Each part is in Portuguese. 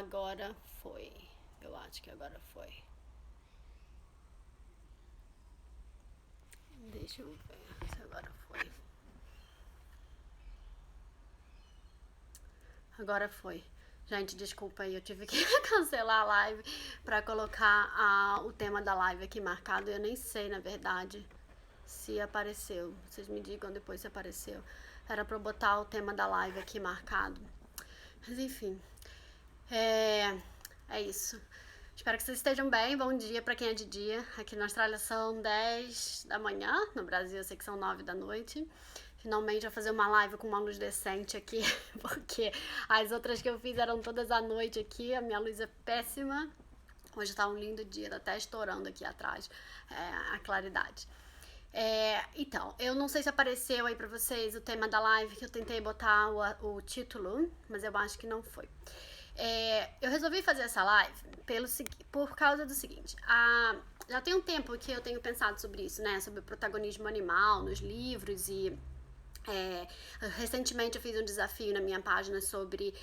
Agora foi. Eu acho que agora foi. Deixa eu ver se agora foi. Agora foi. Gente, desculpa aí, eu tive que cancelar a live pra colocar o tema da live aqui marcado. Eu nem sei, na verdade, se apareceu. Vocês me digam depois se apareceu. Era pra eu botar o tema da live aqui marcado. Mas enfim, é, é isso. Espero que vocês estejam bem. Bom dia pra quem é de dia. Aqui na Austrália são 10 da manhã. No Brasil eu sei que são 9 da noite. Finalmente vou fazer uma live com uma luz decente aqui, porque as outras que eu fiz eram todas à noite aqui. A minha luz é péssima. Hoje tá um lindo dia, tá até estourando aqui atrás a claridade. Então, eu não sei se apareceu aí pra vocês o tema da live, que eu tentei botar o título, mas eu acho que não foi. Eu resolvi fazer essa live por causa do seguinte. Já tem um tempo que eu tenho pensado sobre isso, né? Sobre o protagonismo animal nos livros e recentemente eu fiz um desafio na minha página sobre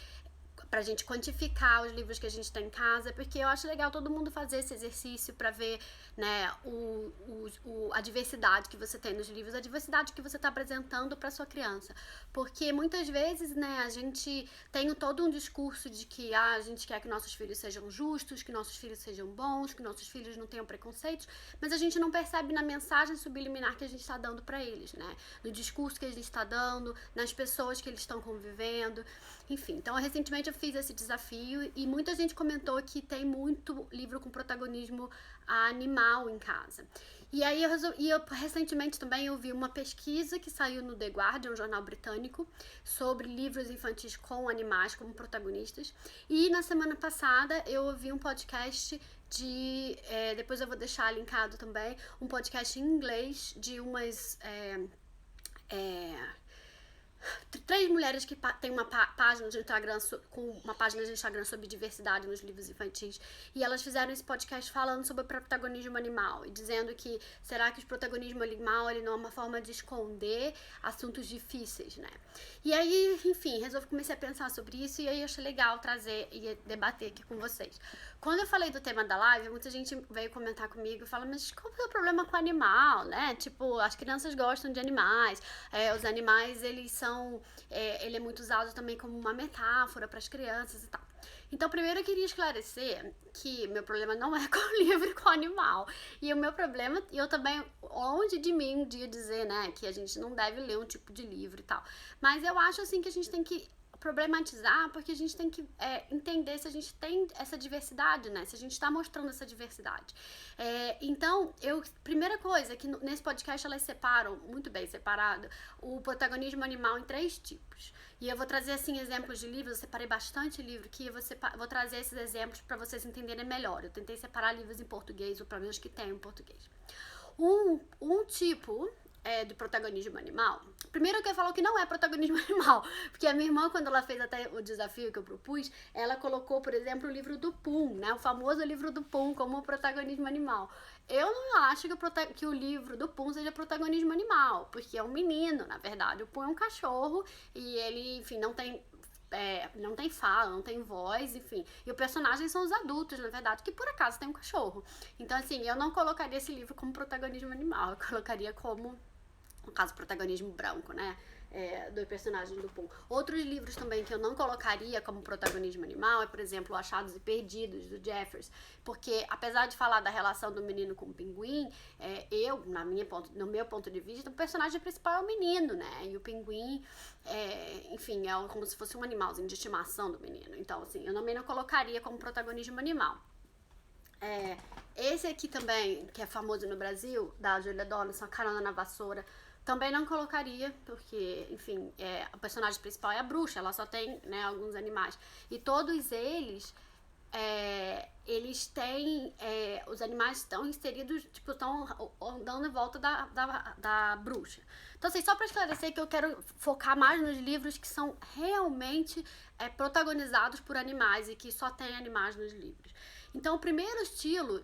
pra gente quantificar os livros que a gente tem em casa, porque eu acho legal todo mundo fazer esse exercício pra ver, né, a diversidade que você tem nos livros, a diversidade que você tá apresentando pra sua criança. Porque muitas vezes, né, a gente tem todo um discurso de que a gente quer que nossos filhos sejam justos, que nossos filhos sejam bons, que nossos filhos não tenham preconceitos, mas a gente não percebe na mensagem subliminar que a gente tá dando pra eles, né, no discurso que a gente tá dando, nas pessoas que eles estão convivendo, enfim. Então, recentemente eu fiz esse desafio e muita gente comentou que tem muito livro com protagonismo animal em casa. E aí eu recentemente também ouvi uma pesquisa que saiu no The Guardian, um jornal britânico, sobre livros infantis com animais como protagonistas. E na semana passada eu ouvi um podcast depois eu vou deixar linkado também, um podcast em inglês de umas três mulheres que têm uma página de Instagram com uma página de Instagram sobre diversidade nos livros infantis, e elas fizeram esse podcast falando sobre o protagonismo animal e dizendo que será que o protagonismo animal ele não é uma forma de esconder assuntos difíceis, né? E aí, enfim, comecei a pensar sobre isso e aí achei legal trazer e debater aqui com vocês. Quando eu falei do tema da live, muita gente veio comentar comigo e fala, mas qual é o problema com o animal, né? Tipo, as crianças gostam de animais, os animais, eles são, ele é muito usado também como uma metáfora para as crianças e tal. Então, primeiro eu queria esclarecer que meu problema não é com o livro e com o animal. E o meu problema, e eu também, longe de mim um dia dizer, né, que a gente não deve ler um tipo de livro e tal. Mas eu acho, assim, que a gente tem que problematizar, porque a gente tem que entender se a gente tem essa diversidade, né? Se a gente está mostrando essa diversidade. Então, primeira coisa, que nesse podcast elas separam, muito bem separado, o protagonismo animal em 3 tipos. E eu vou trazer, assim, exemplos de livros, eu separei bastante livro aqui, vou trazer esses exemplos para vocês entenderem melhor. Eu tentei separar livros em português, ou pelo menos que tem em português. Um tipo do protagonismo animal. Primeiro eu quero falar que não é protagonismo animal, porque a minha irmã, quando ela fez até o desafio que eu propus, ela colocou, por exemplo, o livro do Pum, né, o famoso livro do Pum como protagonismo animal. Eu não acho que o livro do Pum seja protagonismo animal, porque é um menino, na verdade. O Pum é um cachorro e ele, enfim, não tem fala, não tem voz, enfim. E os personagens são os adultos, na verdade, que por acaso tem um cachorro. Então, assim, eu não colocaria esse livro como protagonismo animal, eu colocaria como, no caso, protagonismo branco, né? Do personagem do Pum. Outros livros também que eu não colocaria como protagonismo animal é, por exemplo, Achados e Perdidos, do Jeffers, porque apesar de falar da relação do menino com o pinguim, no meu ponto de vista, o personagem principal é o menino, né? E o pinguim, enfim, é como se fosse um animalzinho de estimação do menino. Então, assim, eu também não colocaria como protagonismo animal. Esse aqui também, que é famoso no Brasil, da Julia Donaldson, A Carona na Vassoura, também não colocaria, porque, enfim, a personagem principal é a bruxa, ela só tem, né, alguns animais. E todos eles têm, os animais estão inseridos, tipo, estão andando em volta da bruxa. Então, assim, só pra esclarecer que eu quero focar mais nos livros que são realmente protagonizados por animais e que só tem animais nos livros. Então, o primeiro estilo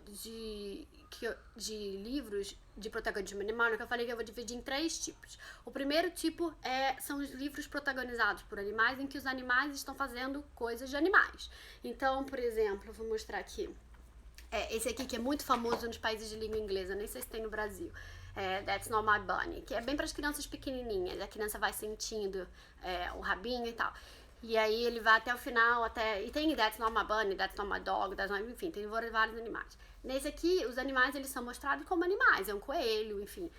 de livros de protagonismo animal, que eu falei que eu vou dividir em 3 tipos. O primeiro tipo são os livros protagonizados por animais, em que os animais estão fazendo coisas de animais. Então, por exemplo, eu vou mostrar aqui. Esse aqui que é muito famoso nos países de língua inglesa, nem sei se tem no Brasil. That's Not My Bunny, que é bem para as crianças pequenininhas. A criança vai sentindo o rabinho e tal. E aí ele vai até o final, e tem That's Not My Bunny, That's Not My Dog, enfim, tem vários animais. Nesse aqui, os animais eles são mostrados como animais, é um coelho, enfim.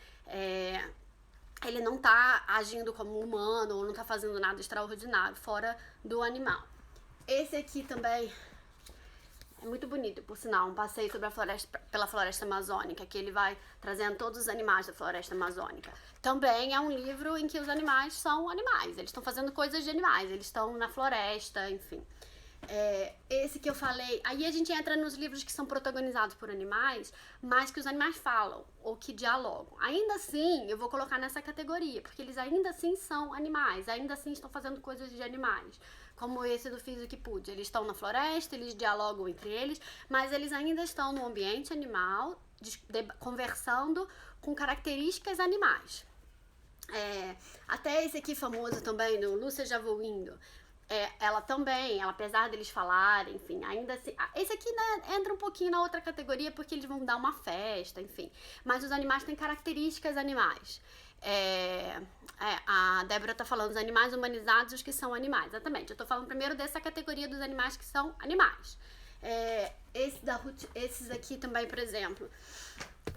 Ele não tá agindo como um humano, ou não tá fazendo nada extraordinário, fora do animal. Esse aqui também é muito bonito, por sinal, um passeio pela floresta amazônica, que ele vai trazendo todos os animais da floresta amazônica. Também é um livro em que os animais são animais, eles estão fazendo coisas de animais, eles estão na floresta, enfim. Esse que eu falei, aí a gente entra nos livros que são protagonizados por animais, mas que os animais falam, ou que dialogam. Ainda assim, eu vou colocar nessa categoria, porque eles ainda assim são animais, ainda assim estão fazendo coisas de animais. Como esse do Fiz o que Pude. Eles estão na floresta, eles dialogam entre eles, mas eles ainda estão no ambiente animal, conversando com características animais. Até esse aqui famoso também, do Lúcia Já Vou Indo. Ela também, apesar deles falarem, enfim, ainda assim. Esse aqui, né, entra um pouquinho na outra categoria porque eles vão dar uma festa, enfim. Mas os animais têm características animais. A Débora tá falando dos animais humanizados, os que são animais. Exatamente. Eu tô falando primeiro dessa categoria dos animais que são animais. Esses aqui também, por exemplo,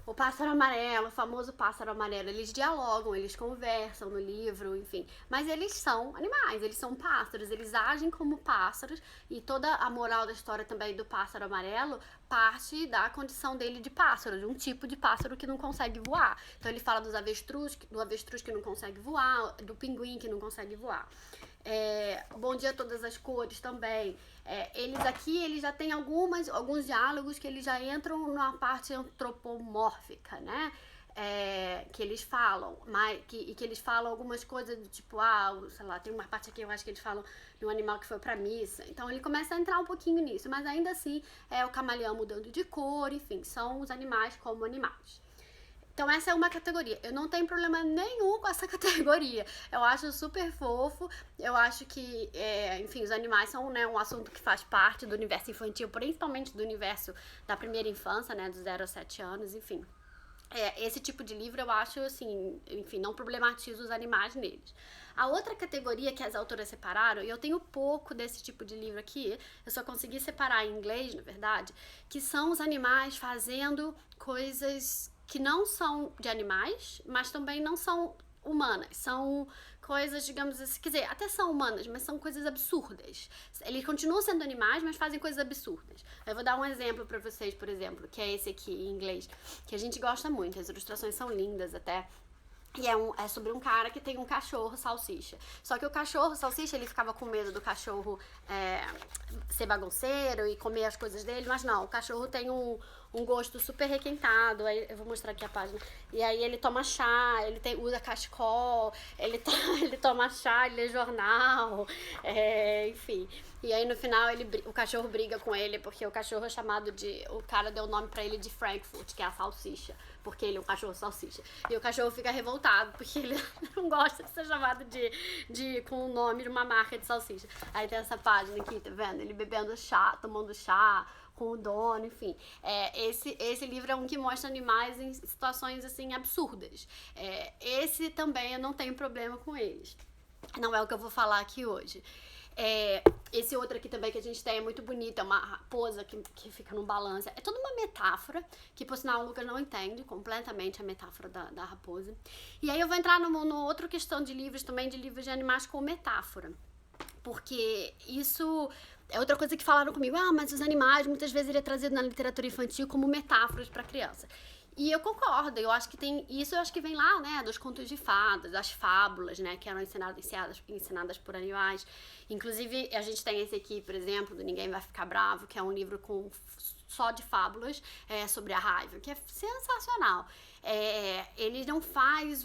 o pássaro amarelo, o famoso pássaro amarelo, eles dialogam, eles conversam no livro, enfim. Mas eles são animais, eles são pássaros, eles agem como pássaros. E toda a moral da história também do pássaro amarelo parte da condição dele de pássaro, de um tipo de pássaro que não consegue voar. Então ele fala do avestruz que não consegue voar, do pinguim que não consegue voar. Bom Dia a Todas as Cores também. Eles já têm alguns diálogos que eles já entram numa parte antropomórfica, né? Que eles falam, que eles falam algumas coisas do tipo, sei lá, tem uma parte aqui eu acho que eles falam de um animal que foi pra missa. Então ele começa a entrar um pouquinho nisso, mas ainda assim é o camaleão mudando de cor, enfim, são os animais como animais. Então essa é uma categoria. Eu não tenho problema nenhum com essa categoria. Eu acho super fofo. Eu acho que, enfim, os animais são, né, um assunto que faz parte do universo infantil, principalmente do universo da primeira infância, né, dos 0 a 7 anos, enfim. Esse tipo de livro eu acho, assim, enfim, não problematizo os animais neles. A outra categoria que as autoras separaram, e eu tenho pouco desse tipo de livro aqui, eu só consegui separar em inglês, na verdade, que são os animais fazendo coisas que não são de animais, mas também não são humanas. São coisas, digamos assim, quer dizer, até são humanas, mas são coisas absurdas. Eles continuam sendo animais, mas fazem coisas absurdas. Eu vou dar um exemplo pra vocês, por exemplo, que é esse aqui em inglês, que a gente gosta muito, as ilustrações são lindas até. E é sobre um cara que tem um cachorro salsicha. Só que o cachorro salsicha, ele ficava com medo do cachorro ser bagunceiro e comer as coisas dele, mas não, o cachorro tem um gosto super requintado. Aí eu vou mostrar aqui a página. E aí ele toma chá, usa cachecol, ele toma chá, ele lê jornal, enfim. E aí no final o cachorro briga com ele, porque o cachorro é chamado o cara deu o nome pra ele de Frankfurt, que é a salsicha, porque ele é um cachorro salsicha. E o cachorro fica revoltado, porque ele não gosta de ser chamado com o nome de uma marca de salsicha. Aí tem essa página aqui, tá vendo? Ele bebendo chá, tomando chá com o dono, enfim. Esse livro é um que mostra animais em situações, assim, absurdas. Esse também eu não tenho problema com eles. Não é o que eu vou falar aqui hoje. Esse outro aqui também que a gente tem é muito bonito, é uma raposa que fica num balanço. É toda uma metáfora, que por sinal o Lucas não entende completamente a metáfora da raposa. E aí eu vou entrar numa outra questão de livros também, de livros de animais com metáfora. Porque isso é outra coisa que falaram comigo. Mas os animais muitas vezes ele é trazido na literatura infantil como metáforas para criança. E eu concordo, eu acho que eu acho que vem lá, né, dos contos de fadas, das fábulas, né, que eram ensinadas por animais. Inclusive, a gente tem esse aqui, por exemplo, do Ninguém Vai Ficar Bravo, que é um livro só de fábulas sobre a raiva, que é sensacional. Ele não faz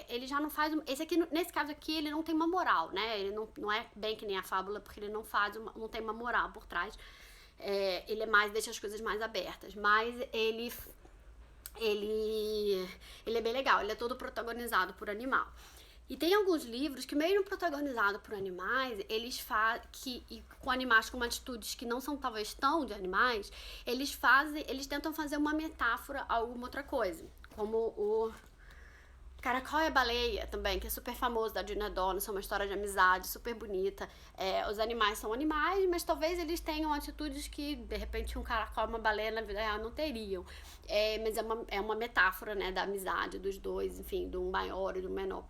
ele já não faz esse aqui, nesse caso aqui, ele não tem uma moral, né, ele não é bem que nem a fábula, porque ele não tem uma moral por trás. Ele deixa as coisas mais abertas, mas ele ele é bem legal, ele é todo protagonizado por animal. E tem alguns livros que, mesmo protagonizado por animais, eles com animais com atitudes que não são talvez tão de animais, eles tentam fazer uma metáfora a alguma outra coisa. Como o Caracol e a Baleia também, que é super famoso, da Gina Donaldson, uma história de amizade super bonita. Os animais são animais, mas talvez eles tenham atitudes que, de repente, um caracol e uma baleia na vida real não teriam. Mas é uma metáfora, né, da amizade dos dois, enfim, do maior e do menor,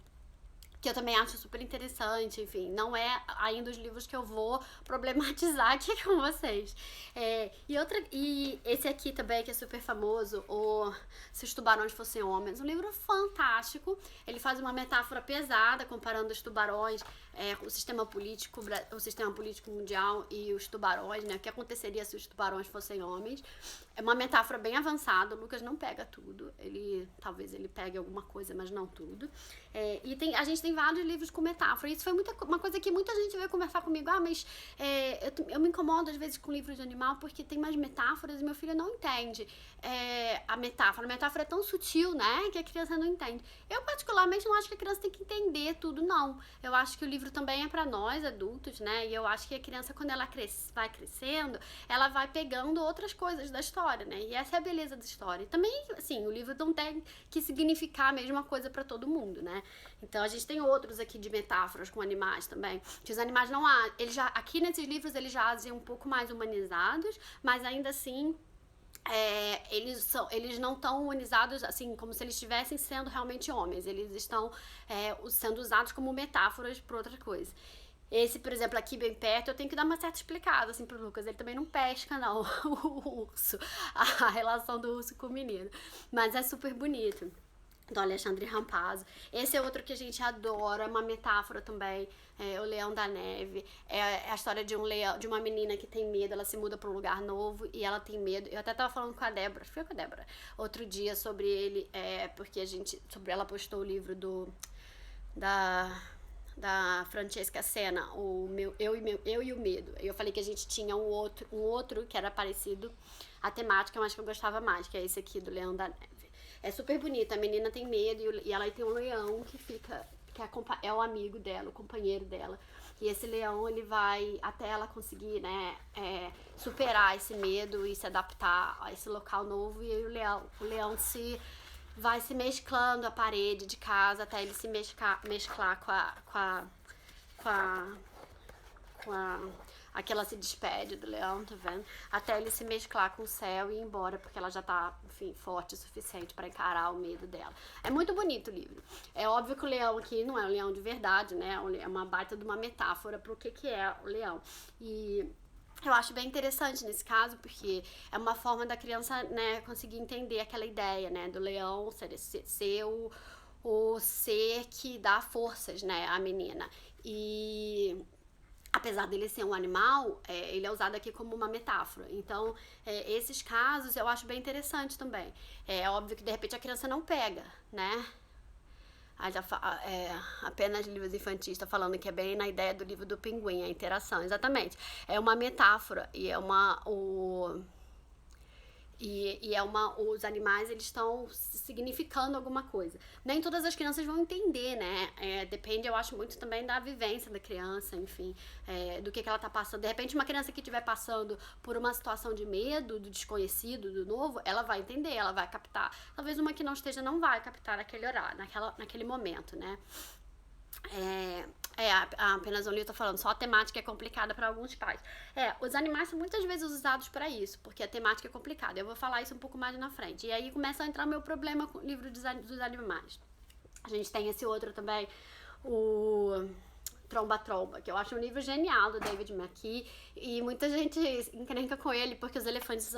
que eu também acho super interessante, enfim, não é ainda os livros que eu vou problematizar aqui com vocês. E esse aqui também, que é super famoso, o Se os Tubarões Fossem Homens, um livro fantástico. Ele faz uma metáfora pesada comparando os tubarões, o sistema político mundial e os tubarões, né? O que aconteceria se os tubarões fossem homens. É uma metáfora bem avançada, o Lucas não pega tudo, talvez ele pegue alguma coisa, mas não tudo. A gente tem vários livros com metáfora, isso foi uma coisa que muita gente veio conversar comigo, mas eu me incomodo às vezes com livros de animal porque tem mais metáforas e meu filho não entende a metáfora é tão sutil, né, que a criança não entende. Eu particularmente não acho que a criança tem que entender tudo, não. Eu acho que o livro também é para nós, adultos, né, e eu acho que a criança, quando ela vai crescendo, ela vai pegando outras coisas da história, né, e essa é a beleza da história. E também, assim, o livro não tem que significar a mesma coisa para todo mundo, né. Então a gente tem outros aqui de metáforas com animais também, que os animais não há, aqui nesses livros eles já agem um pouco mais humanizados, mas ainda assim eles não estão humanizados assim como se eles estivessem sendo realmente homens, eles estão sendo usados como metáforas para outra coisa. Esse, por exemplo, aqui bem perto, eu tenho que dar uma certa explicada assim pro Lucas, ele também não pesca não, o urso, a relação do urso com o menino, mas é super bonito, do Alexandre Rampazzo. Esse é outro que a gente adora, uma metáfora também, o Leão da Neve. É a história de uma menina que tem medo, ela se muda para um lugar novo e ela tem medo. Eu até tava falando com a Débora, foi com a Débora, outro dia sobre ele, porque ela postou o livro da Francesca Senna, Eu e o Medo. Eu falei que a gente tinha um outro que era parecido a temática, mas que eu gostava mais, que é esse aqui do Leão da Neve. É super bonita, a menina tem medo e ela tem um leão que é o amigo dela, o companheiro dela. E esse leão, ele vai até ela conseguir, né, superar esse medo e se adaptar a esse local novo. E aí o leão vai se mesclando a parede de casa até ele se mesclar com a que ela se despede do leão, tá vendo? Até ele se mesclar com o céu e ir embora, porque ela já tá, enfim, forte o suficiente pra encarar o medo dela. É muito bonito o livro. É óbvio que o leão aqui não é um leão de verdade, né? É uma baita de uma metáfora pro que é o leão. E eu acho bem interessante nesse caso, porque é uma forma da criança, né, conseguir entender aquela ideia, né, do leão ser o ser que dá forças, né, à menina. E apesar dele ser um animal, ele é usado aqui como uma metáfora. Então, esses casos eu acho bem interessante também. É óbvio que de repente a criança não pega, né? Apenas livros infantis, tá falando que é bem na ideia do livro do Pinguim, a interação, exatamente. É uma metáfora e os animais, eles estão significando alguma coisa. Nem todas as crianças vão entender, né? Depende, eu acho, muito também da vivência da criança, enfim, do que ela tá passando. De repente, uma criança que estiver passando por uma situação de medo, do desconhecido, do novo, ela vai entender, ela vai captar. Talvez uma que não esteja, não vai captar naquele horário, naquele momento, né? Apenas um livro tá falando, só a temática é complicada para alguns pais. Os animais são muitas vezes usados para isso, porque a temática é complicada. Eu vou falar isso um pouco mais na frente. E aí começa a entrar meu problema com o livro dos animais. A gente tem esse outro também, o Tromba Tromba, que eu acho um livro genial do David McKee, e muita gente encrenca com ele porque os elefantes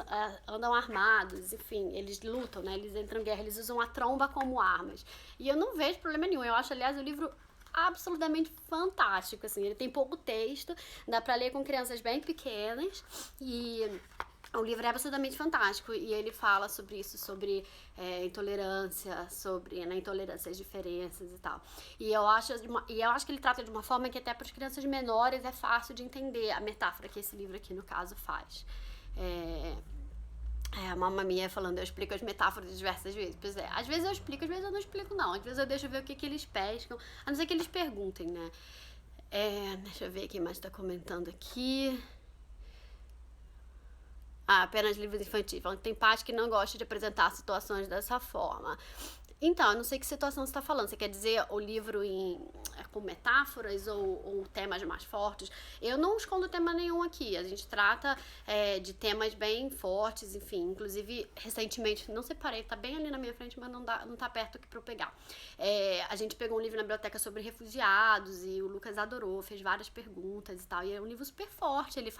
andam armados, enfim, eles lutam, né? Eles entram em guerra, eles usam a tromba como armas. E eu não vejo problema nenhum. Eu acho, aliás, o livro absolutamente fantástico, assim, ele tem pouco texto, dá pra ler com crianças bem pequenas e o livro é absolutamente fantástico e ele fala sobre isso, sobre intolerância, sobre intolerância às diferenças e tal. E eu acho que ele trata de uma forma que até para as crianças menores é fácil de entender a metáfora que esse livro aqui no caso faz. A Mamma Mia falando, eu explico as metáforas diversas vezes. Pois é, às vezes eu explico, às vezes eu não explico, não. Às vezes eu deixo ver o que eles pescam, a não ser que eles perguntem, né? Deixa eu ver quem mais tá comentando aqui. Apenas livros infantis. Falando que tem pais que não gostam de apresentar situações dessa forma. Então, eu não sei que situação você está falando. Você quer dizer o livro com metáforas ou temas mais fortes? Eu não escondo tema nenhum aqui. A gente trata de temas bem fortes, enfim. Inclusive, recentemente, não separei, tá bem ali na minha frente, mas não tá perto aqui pra eu pegar. A gente pegou um livro na biblioteca sobre refugiados e o Lucas adorou, fez várias perguntas e tal. E é um livro super forte. Ele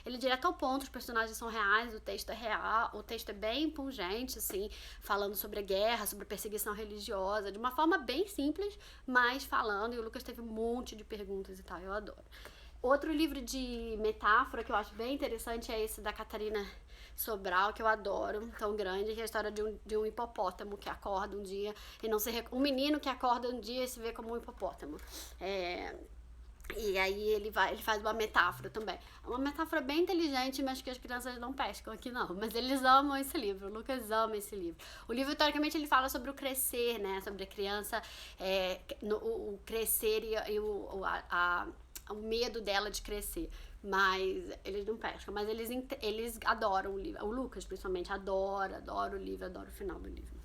é direto ao ponto, os personagens são reais, o texto é real, o texto é bem pungente, assim, falando sobre a guerra, sobre a perseguição religiosa, de uma forma bem simples, mas falando, e o Lucas teve um monte de perguntas e tal, eu adoro. Outro livro de metáfora que eu acho bem interessante é esse da Catarina Sobral, que eu adoro, tão grande, que é a história de um hipopótamo que acorda um dia e não se... Um menino que acorda um dia e se vê como um hipopótamo. E aí ele faz uma metáfora também. Uma metáfora bem inteligente, mas que as crianças não pescam aqui não. Mas eles amam esse livro, o Lucas ama esse livro. O livro, teoricamente, ele fala sobre o crescer, né? Sobre a criança, o crescer e o medo dela de crescer. Mas eles não pescam, mas eles adoram o livro. O Lucas, principalmente, adora o livro, adora o final do livro.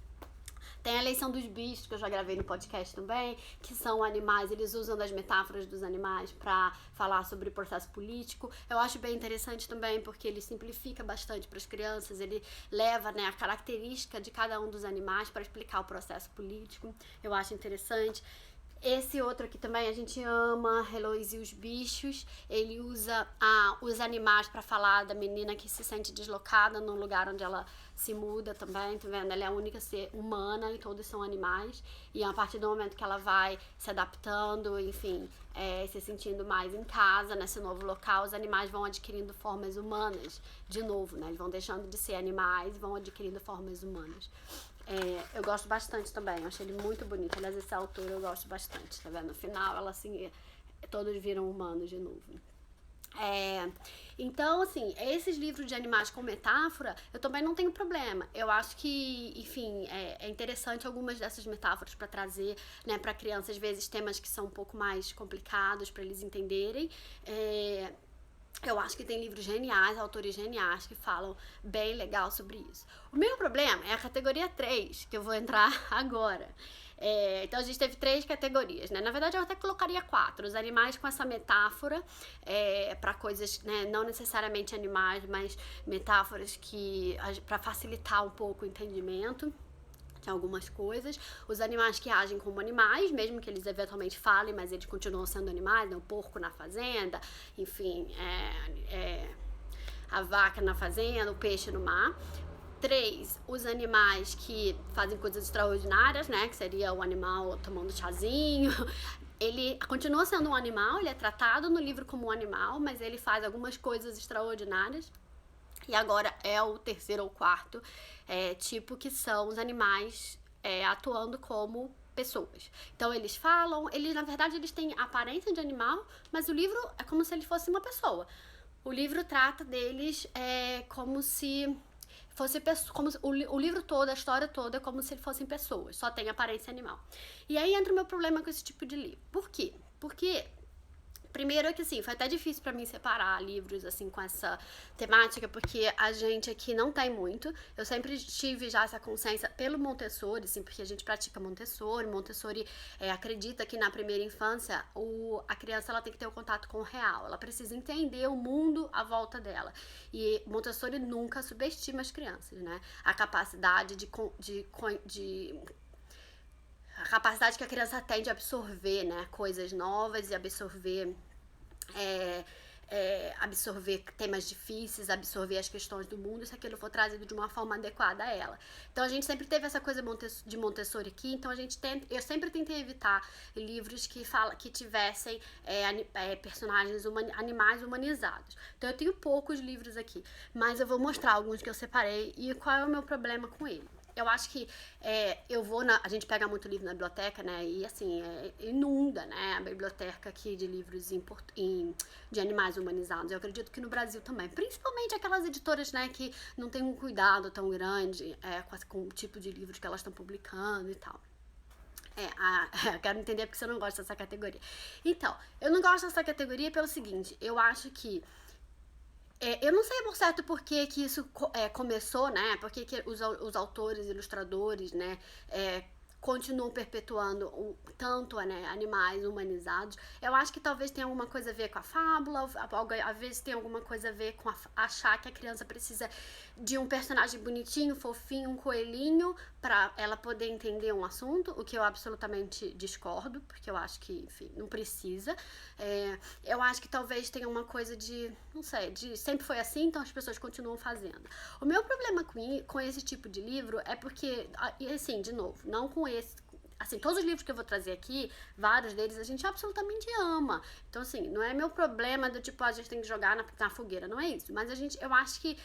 Tem a eleição dos bichos, que eu já gravei no podcast também, que são animais, eles usam das metáforas dos animais para falar sobre o processo político. Eu acho bem interessante também, porque ele simplifica bastante para as crianças, ele leva, né, a característica de cada um dos animais para explicar o processo político. Eu acho interessante. Esse outro aqui também a gente ama, Heloise e os Bichos. Ele usa os animais para falar da menina que se sente deslocada no lugar onde ela se muda também, tá vendo? Ela é a única ser humana e todos são animais. E a partir do momento que ela vai se adaptando, enfim, se sentindo mais em casa, nesse novo local, os animais vão adquirindo formas humanas de novo, né? Eles vão deixando de ser animais e vão adquirindo formas humanas. Eu gosto bastante também, eu achei ele muito bonito. Aliás, essa autora eu gosto bastante, tá vendo? No final, ela assim, todos viram humanos de novo. Então, assim, esses livros de animais com metáfora, eu também não tenho problema. Eu acho que, enfim, é interessante algumas dessas metáforas para trazer, né, para crianças, às vezes, temas que são um pouco mais complicados para eles entenderem. Eu acho que tem livros geniais, autores geniais que falam bem legal sobre isso. O meu problema é a categoria 3, que eu vou entrar agora. Então a gente teve 3 categorias, né? Na verdade eu até colocaria 4. Os animais com essa metáfora para coisas, né, não necessariamente animais, mas metáforas para facilitar um pouco o entendimento de algumas coisas. Os animais que agem como animais, mesmo que eles eventualmente falem, mas eles continuam sendo animais, né? O porco na fazenda, enfim, a vaca na fazenda, o peixe no mar. 3, os animais que fazem coisas extraordinárias, né? Que seria o animal tomando chazinho. Ele continua sendo um animal, ele é tratado no livro como um animal, mas ele faz algumas coisas extraordinárias. E agora é o 3º ou 4º tipo, que são os animais atuando como pessoas. Então eles falam, na verdade eles têm aparência de animal, mas o livro é como se ele fosse uma pessoa. O livro trata deles como se fosse o livro todo, a história toda é como se fossem pessoas, só tem aparência animal. E aí entra o meu problema com esse tipo de livro. Por quê? Porque primeiro é que, assim, foi até difícil pra mim separar livros, assim, com essa temática, porque a gente aqui não tem muito. Eu sempre tive já essa consciência pelo Montessori, assim, porque a gente pratica Montessori. Montessori acredita que na primeira infância a criança ela tem que ter o contato com o real. Ela precisa entender o mundo à volta dela. E Montessori nunca subestima as crianças, né? A capacidade a capacidade que a criança tem de absorver, né, coisas novas e absorver temas difíceis, absorver as questões do mundo, se aquilo for trazido de uma forma adequada a ela. Então a gente sempre teve essa coisa de Montessori aqui, então eu sempre tentei evitar livros que tivessem personagens animais humanizados. Então eu tenho poucos livros aqui, mas eu vou mostrar alguns que eu separei e qual é o meu problema com ele. eu acho que a gente pega muito livro na biblioteca, né, e assim, inunda, né, a biblioteca aqui de livros de animais humanizados. Eu acredito que no Brasil também, principalmente aquelas editoras, né, que não tem um cuidado tão grande com o tipo de livros que elas estão publicando e tal. Eu quero entender porque você não gosta dessa categoria. Então, eu não gosto dessa categoria pelo seguinte, eu acho que eu não sei por certo por que isso começou, né? Por que os autores, ilustradores, né? Continuam perpetuando tanto, né, animais humanizados. Eu acho que talvez tenha alguma coisa a ver com a fábula, às vezes tem alguma coisa a ver com achar que a criança precisa de um personagem bonitinho, fofinho, um coelhinho, pra ela poder entender um assunto, o que eu absolutamente discordo, porque eu acho que, enfim, não precisa. Eu acho que talvez tenha uma coisa não sei, sempre foi assim, então as pessoas continuam fazendo. O meu problema com esse tipo de livro é porque, e assim, de novo, não com assim, todos os livros que eu vou trazer aqui, vários deles a gente absolutamente ama. Então, assim, não é meu problema do tipo, a gente tem que jogar na fogueira, não é isso. Mas eu acho que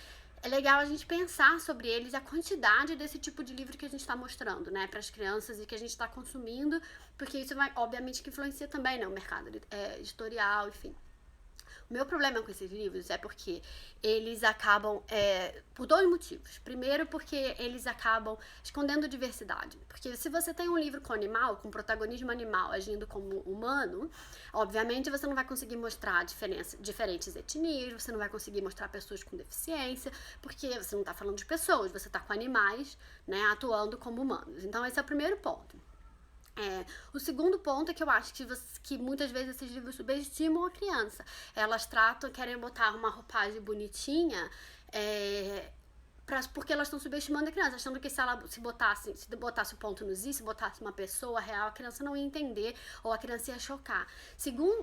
é legal a gente pensar sobre eles, a quantidade desse tipo de livro que a gente está mostrando, né, para as crianças e que a gente está consumindo, porque isso vai, obviamente, que influencia também, né, o mercado editorial, enfim. O meu problema com esses livros é porque eles acabam, por dois motivos. Primeiro, porque eles acabam escondendo diversidade. Porque se você tem um livro com animal, com protagonismo animal agindo como humano, obviamente você não vai conseguir mostrar diferentes etnias, você não vai conseguir mostrar pessoas com deficiência, porque você não está falando de pessoas, você está com animais, né, atuando como humanos. Então esse é o primeiro ponto. O segundo ponto é que eu acho que muitas vezes esses livros subestimam a criança. Elas querem botar uma roupagem bonitinha, porque elas estão subestimando a criança, achando que se botasse o ponto nos i, se botasse uma pessoa real, a criança não ia entender, ou a criança ia chocar.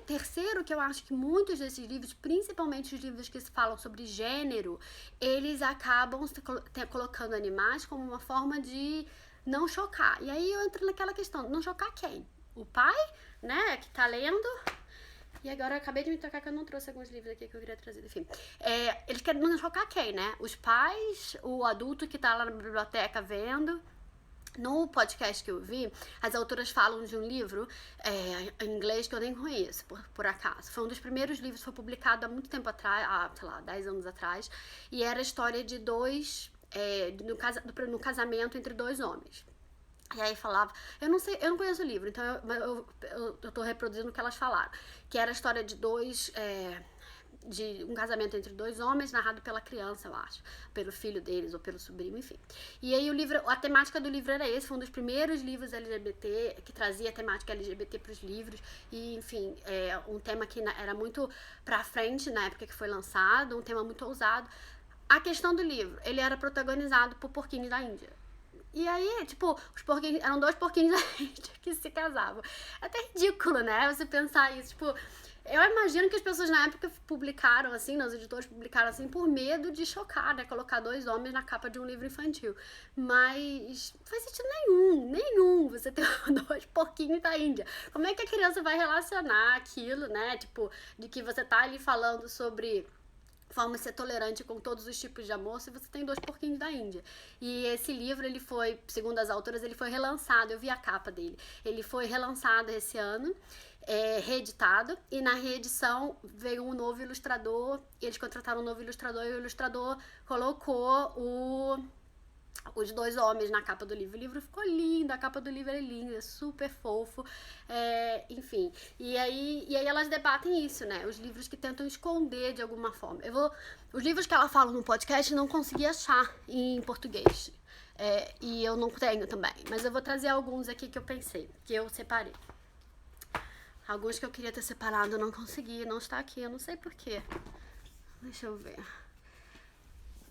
Terceiro, que eu acho que muitos desses livros, principalmente os livros que falam sobre gênero, eles acabam colocando animais como uma forma de não chocar. E aí eu entro naquela questão, não chocar quem? O pai, né, que tá lendo. E agora eu acabei de me tocar que eu não trouxe alguns livros aqui que eu queria trazer, enfim. Eles querem não chocar quem, né? Os pais, o adulto que tá lá na biblioteca vendo. No podcast que eu vi, as autoras falam de um livro em inglês que eu nem conheço, por acaso. Foi um dos primeiros livros, foi publicado há muito tempo atrás, sei lá, 10 anos atrás, e era a história de no casamento entre dois homens. E aí falava, eu não conheço o livro, então eu tô reproduzindo o que elas falaram, que era a história de um casamento entre dois homens, narrado pela criança, eu acho, pelo filho deles ou pelo sobrinho, enfim. E aí a temática do livro era esse, foi um dos primeiros livros LGBT que trazia a temática LGBT para os livros, e enfim, um tema que era muito pra frente na época que foi lançado, um tema muito ousado. A questão do livro, ele era protagonizado por porquinhos da Índia. E aí, tipo, eram dois porquinhos da Índia que se casavam. É até ridículo, né? Você pensar isso, tipo, eu imagino que as pessoas na época publicaram assim, os editores publicaram assim, por medo de chocar, né? Colocar dois homens na capa de um livro infantil. Mas não faz sentido nenhum você ter dois porquinhos da Índia. Como é que a criança vai relacionar aquilo, né? Tipo, de que você tá ali falando sobre forma de ser tolerante com todos os tipos de amor se você tem dois porquinhos da Índia. E esse livro, ele foi, segundo as autoras, ele foi relançado, eu vi a capa dele. Ele foi relançado esse ano, reeditado, e na reedição veio um novo ilustrador, eles contrataram um novo ilustrador, e o ilustrador colocou os dois homens na capa do livro. O livro ficou lindo, a capa do livro é linda, é super fofo, enfim. E aí elas debatem isso, né? Os livros que tentam esconder de alguma forma. Os livros que ela fala no podcast não consegui achar em português. E eu não tenho também. Mas eu vou trazer alguns aqui que eu pensei, que eu separei. Alguns que eu queria ter separado eu não consegui, não está aqui, eu não sei porquê. Deixa eu ver.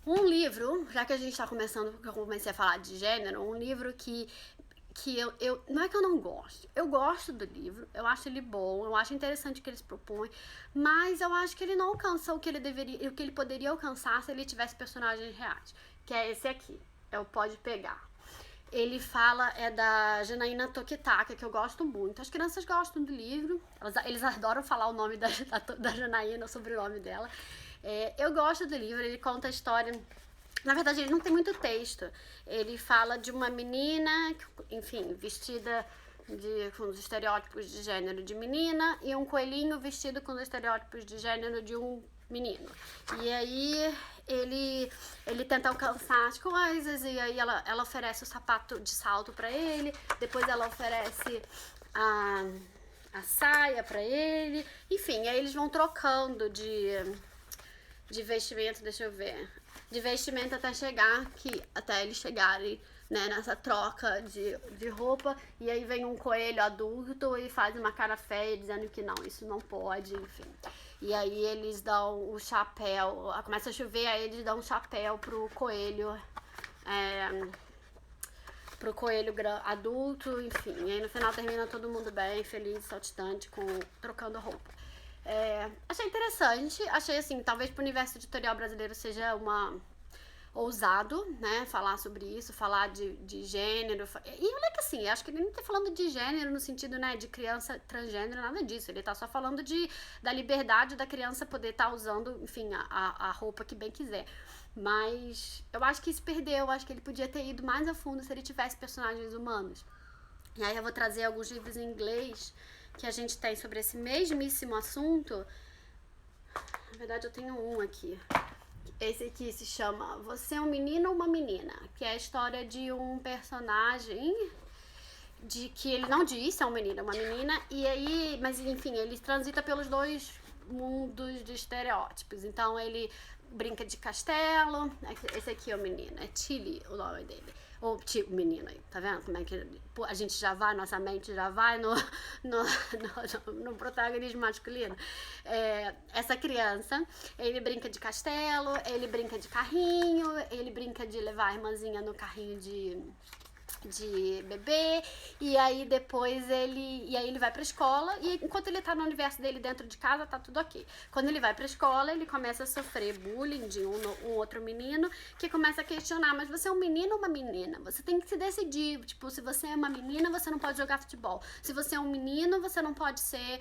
Um livro, já que a gente tá começando, porque eu comecei a falar de gênero, um livro que eu não é que eu não gosto, eu gosto do livro, eu acho ele bom, eu acho interessante o que eles propõem, mas eu acho que ele não alcança o que ele poderia alcançar se ele tivesse personagens reais, que é esse aqui, é o Pode Pegar. Ele é da Janaína Tokitaka, que eu gosto muito. As crianças gostam do livro, eles adoram falar o nome da Janaína, o sobrenome dela. Eu gosto do livro, ele conta a história Na verdade, ele não tem muito texto. Ele fala de uma menina, enfim, vestida com os estereótipos de gênero de menina e um coelhinho vestido com os estereótipos de gênero de um menino. E aí ele tenta alcançar as coisas e aí ela oferece o sapato de salto pra ele, depois ela oferece a saia pra ele. Enfim, aí eles vão trocando de vestimento, deixa eu ver. De vestimento até eles chegarem, né, nessa troca de roupa. E aí vem um coelho adulto e faz uma cara feia dizendo que não, isso não pode, enfim. E aí eles dão o chapéu, começa a chover, aí eles dão um chapéu pro coelho, adulto, enfim. E aí no final termina todo mundo bem, feliz, saltitante, trocando roupa. Achei interessante, achei assim, talvez pro universo editorial brasileiro seja ousado, né, falar sobre isso, falar de gênero, e olha que assim, acho que ele não tá falando de gênero no sentido, né, de criança transgênero, nada disso, ele tá só falando da liberdade da criança poder estar usando, enfim, a roupa que bem quiser. Mas eu acho que se perdeu, eu acho que ele podia ter ido mais a fundo se ele tivesse personagens humanos. E aí eu vou trazer alguns livros em inglês que a gente tem sobre esse mesmíssimo assunto. Na verdade eu tenho um aqui. Esse aqui se chama Você é um Menino ou uma Menina? Que é a história de um personagem de que ele não diz se é um menino ou uma menina, e aí, mas enfim, ele transita pelos dois mundos de estereótipos. Então ele brinca de castelo. Esse aqui é o menino, é Tilly o nome dele. Ou tipo, menino aí, tá vendo? Como é que a gente já vai, nossa mente já vai no protagonismo masculino. Essa criança, ele brinca de castelo, ele brinca de carrinho, ele brinca de levar a irmãzinha no carrinho de bebê, e aí depois ele vai pra escola, e enquanto ele tá no universo dele dentro de casa, tá tudo ok. Quando ele vai pra escola, ele começa a sofrer bullying de um outro menino, que começa a questionar, mas você é um menino ou uma menina? Você tem que se decidir, tipo, se você é uma menina, você não pode jogar futebol. Se você é um menino, você não pode ser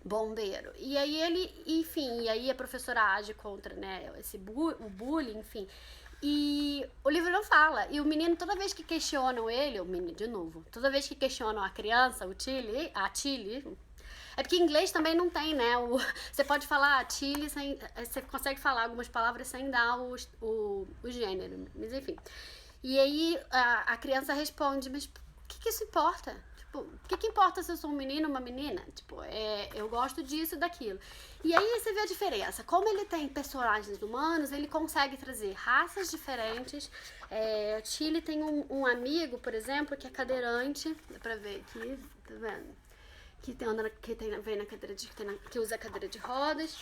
bombeiro. E aí e aí a professora age contra, né, o bullying, enfim. E o livro não fala. E o menino, toda vez que questionam ele, o menino de novo, toda vez que questionam a criança, a Tilly, é porque em inglês também não tem, né? Você pode falar Tilly sem. Você consegue falar algumas palavras sem dar o gênero. Mas enfim. E aí a criança responde, mas o que isso importa? Tipo, o que importa se eu sou um menino ou uma menina? Tipo, eu gosto disso e daquilo. E aí você vê a diferença. Como ele tem personagens humanos, ele consegue trazer raças diferentes. Tilly tem um amigo, por exemplo, que é cadeirante. Dá pra ver aqui, tá vendo? Vem na cadeira que usa a cadeira de rodas.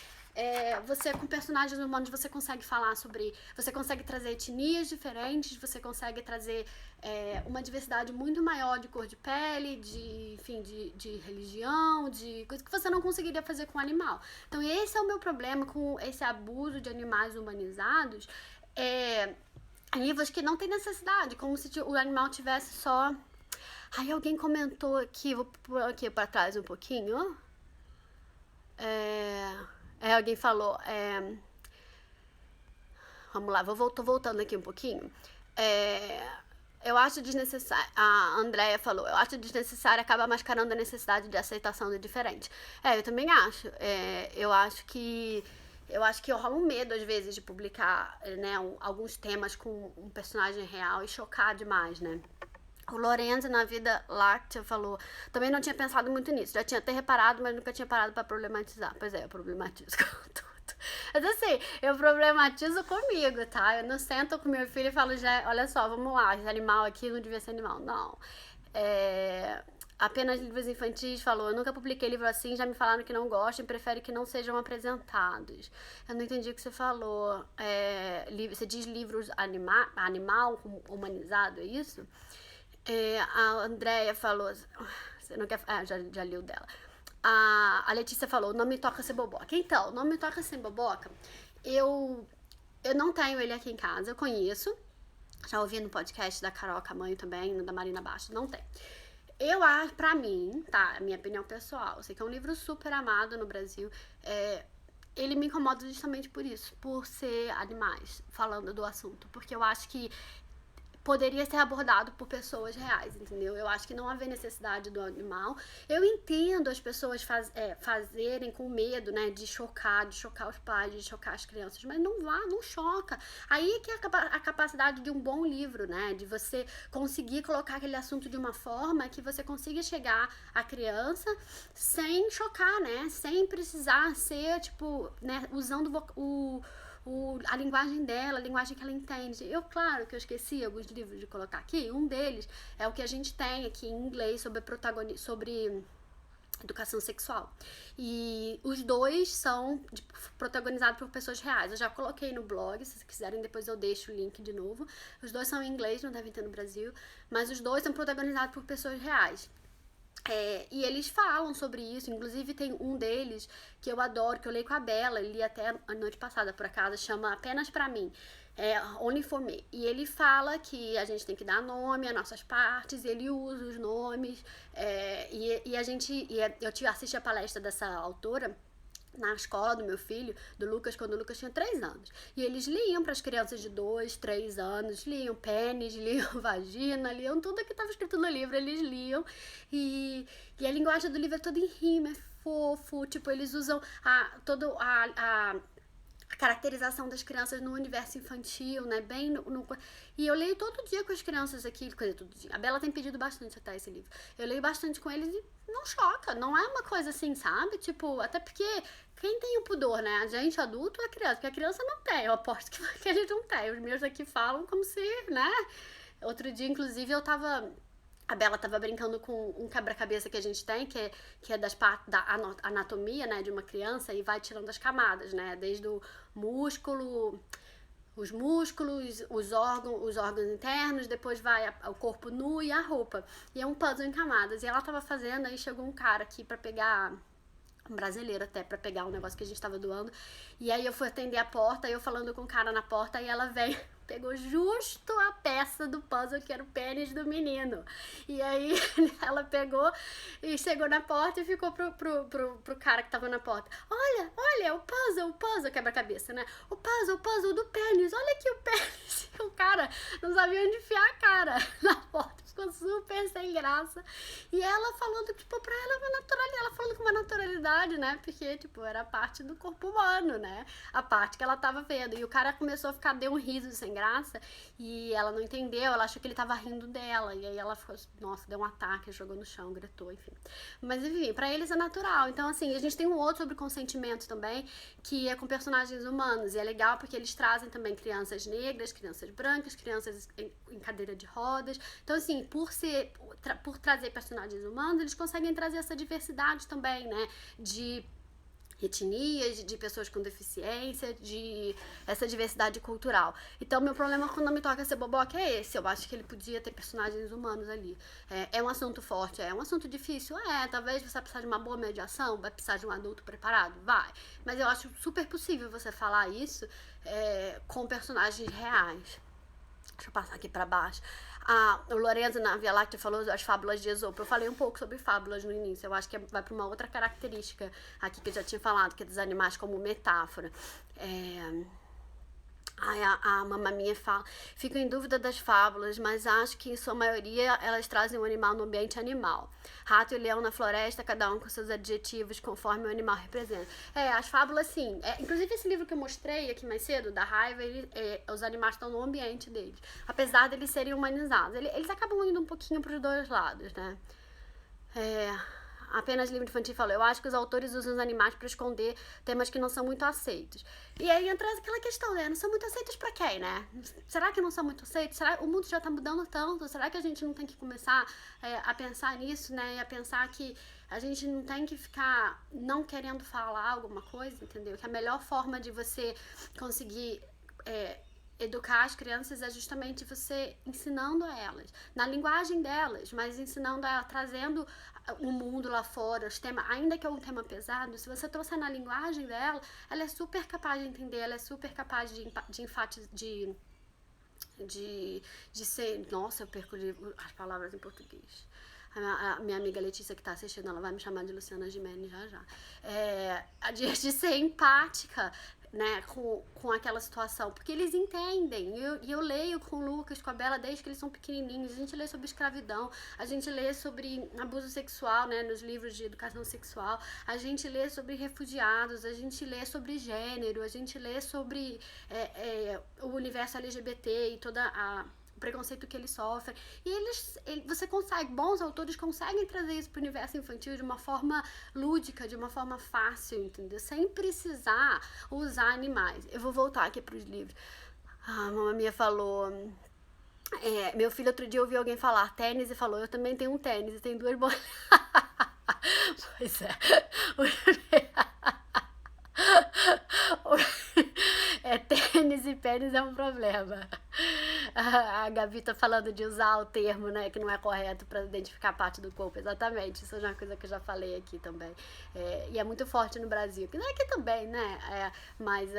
Você com personagens humanos você consegue falar sobre, você consegue trazer etnias diferentes, você consegue trazer uma diversidade muito maior de cor de pele, de religião, de coisa que você não conseguiria fazer com animal. Então esse é o meu problema com esse abuso de animais humanizados, livros que não tem necessidade, como se o animal tivesse só. Aí alguém comentou aqui, vou pôr aqui pra trás um pouquinho. Alguém falou. Vamos lá, tô voltando aqui um pouquinho. Eu acho desnecessário. A Andrea falou, eu acho desnecessário, acaba mascarando a necessidade de aceitação do diferente. Eu também acho. Eu acho que rola um medo, às vezes, de publicar, né, alguns temas com um personagem real e chocar demais, né? O Lorenzo, na Vida Láctea, falou, também não tinha pensado muito nisso, já tinha até reparado, mas nunca tinha parado pra problematizar. Pois eu problematizo com tudo. Mas assim, eu problematizo comigo, tá? Eu não sento com meu filho e falo, olha só, vamos lá, esse animal aqui não devia ser animal. Não. Apenas livros infantis falou, eu nunca publiquei livro assim, já me falaram que não gostam e preferem que não sejam apresentados. Eu não entendi o que você falou. Você diz livros animal humanizado, é isso? A Andrea falou, você não quer, já li o dela. A Letícia falou, não me toca ser boboca. Então, não me toca ser boboca, eu não tenho ele aqui em casa, eu conheço, já ouvi no podcast da Carol Camanho também, no da Marina Baixo, não tem. Eu acho, pra mim, tá, minha opinião pessoal, eu sei que é um livro super amado no Brasil, ele me incomoda justamente por isso, por ser animais, falando do assunto, porque eu acho que poderia ser abordado por pessoas reais, entendeu? Eu acho que não havia necessidade do animal. Eu entendo as pessoas fazerem com medo, né, de chocar os pais, de chocar as crianças, mas não choca. Aí é que é a capacidade de um bom livro, né, de você conseguir colocar aquele assunto de uma forma que você consiga chegar à criança sem chocar, né, sem precisar ser, tipo, né, usando a linguagem dela, a linguagem que ela entende. Claro que eu esqueci alguns livros de colocar aqui. Um deles é o que a gente tem aqui em inglês sobre educação sexual. E os dois são protagonizados por pessoas reais. Eu já coloquei no blog, se vocês quiserem, depois eu deixo o link de novo. Os dois são em inglês, não devem ter no Brasil, mas os dois são protagonizados por pessoas reais. E eles falam sobre isso, inclusive tem um deles que eu adoro, que eu leio com a Bela, eu li até a noite passada por acaso, chama Apenas Pra Mim, Only For Me. E ele fala que a gente tem que dar nome às nossas partes, ele usa os nomes, eu assisti a palestra dessa autora na escola do meu filho, do Lucas, quando o Lucas tinha 3 anos. E eles liam para as crianças de 2, 3 anos, liam pênis, liam vagina, liam tudo que estava escrito no livro, eles liam. E a linguagem do livro é toda em rima, é fofo, tipo, eles usam a caracterização das crianças no universo infantil, né, bem e eu leio todo dia com as crianças aqui, todo dia. A Bela tem pedido bastante até esse livro. Eu leio bastante com eles e não choca, não é uma coisa assim, sabe? Tipo, até porque quem tem o pudor, né? A gente adulto ou a criança? Porque a criança não tem, eu aposto que eles não têm. Os meus aqui falam como se, né? Outro dia, inclusive, a Bela tava brincando com um quebra-cabeça que a gente tem, que é das partes da anatomia, né, de uma criança, e vai tirando as camadas, né, desde o músculo, os músculos, os órgãos internos, depois vai o corpo nu e a roupa. E é um puzzle em camadas. E ela tava fazendo, aí chegou um cara aqui pra pegar, um brasileiro até, pra pegar um negócio que a gente tava doando. E aí eu fui atender a porta, eu falando com o cara na porta, e ela veio, pegou justo a peça do puzzle que era o pênis do menino. E aí ela pegou e chegou na porta e ficou pro cara que tava na porta. Olha, o puzzle, quebra-cabeça, né? O puzzle do pênis, olha aqui o pênis. O cara não sabia onde enfiar a cara na porta, ficou super sem graça. E ela falando, tipo, pra ela uma naturalidade, ela falando com uma naturalidade, né? Porque, tipo, era parte do corpo humano, né? A parte que ela tava vendo. E o cara começou a ficar, deu um riso sem graça, e ela não entendeu, ela achou que ele tava rindo dela, e aí ela ficou, nossa, deu um ataque, jogou no chão, gritou, enfim. Mas enfim, pra eles é natural. Então, assim, a gente tem um outro sobre consentimento também, que é com personagens humanos, e é legal porque eles trazem também crianças negras, crianças brancas, crianças em cadeira de rodas. Então, assim, por trazer personagens humanos, eles conseguem trazer essa diversidade também, né, de etnias, de pessoas com deficiência, de essa diversidade cultural. Então, meu problema quando me toca ser boboca é esse. Eu acho que ele podia ter personagens humanos ali. É um assunto forte, é um assunto difícil, talvez você vai precisar de uma boa mediação, vai precisar de um adulto preparado, vai. Mas eu acho super possível você falar isso com personagens reais. Deixa eu passar aqui pra baixo. O Lorenzo na Via Láctea falou das fábulas de Esopo. Eu falei um pouco sobre fábulas no início. Eu acho que vai pra uma outra característica aqui que eu já tinha falado, que é dos animais como metáfora. A mamãe minha fala, fico em dúvida das fábulas, mas acho que em sua maioria elas trazem o animal no ambiente animal. Rato e leão na floresta, cada um com seus adjetivos conforme o animal representa. As fábulas sim. Inclusive esse livro que eu mostrei aqui mais cedo, da raiva, os animais estão no ambiente deles. Apesar deles serem humanizados. Eles acabam indo um pouquinho pros dois lados, né? Apenas livro infantil falou, eu acho que os autores usam os animais para esconder temas que não são muito aceitos. E aí entra aquela questão, né? Não são muito aceitos pra quem, né? Será que não são muito aceitos? Será que o mundo já tá mudando tanto? Será que a gente não tem que começar a pensar nisso, né? E a pensar que a gente não tem que ficar não querendo falar alguma coisa, entendeu? Que a melhor forma de você conseguir educar as crianças é justamente você ensinando a elas, na linguagem delas, mas ensinando a elas, trazendo o mundo lá fora, os temas, ainda que é um tema pesado, se você trouxer na linguagem dela, ela é super capaz de entender, ela é super capaz de enfatizar, de ser, nossa, eu perco as palavras em português. A minha amiga Letícia que tá assistindo, ela vai me chamar de Luciana Gimenez já. De ser empática, né, com aquela situação, porque eles entendem, e eu leio com o Lucas, com a Bela, desde que eles são pequenininhos, a gente lê sobre escravidão, a gente lê sobre abuso sexual, né, nos livros de educação sexual, a gente lê sobre refugiados, a gente lê sobre gênero, a gente lê sobre o universo LGBT e toda o preconceito que eles sofrem, e você consegue, bons autores conseguem trazer isso para o universo infantil de uma forma lúdica, de uma forma fácil, entendeu? Sem precisar usar animais. Eu vou voltar aqui para os livros. A mamãe minha falou... meu filho outro dia ouviu alguém falar tênis e falou, eu também tenho um tênis e tem 2 bolas. Pois é. Tênis e pênis é um problema. A Gabi tá falando de usar o termo, né, que não é correto para identificar parte do corpo. Exatamente, isso é uma coisa que eu já falei aqui também. E é muito forte no Brasil. Aqui também, né? Mas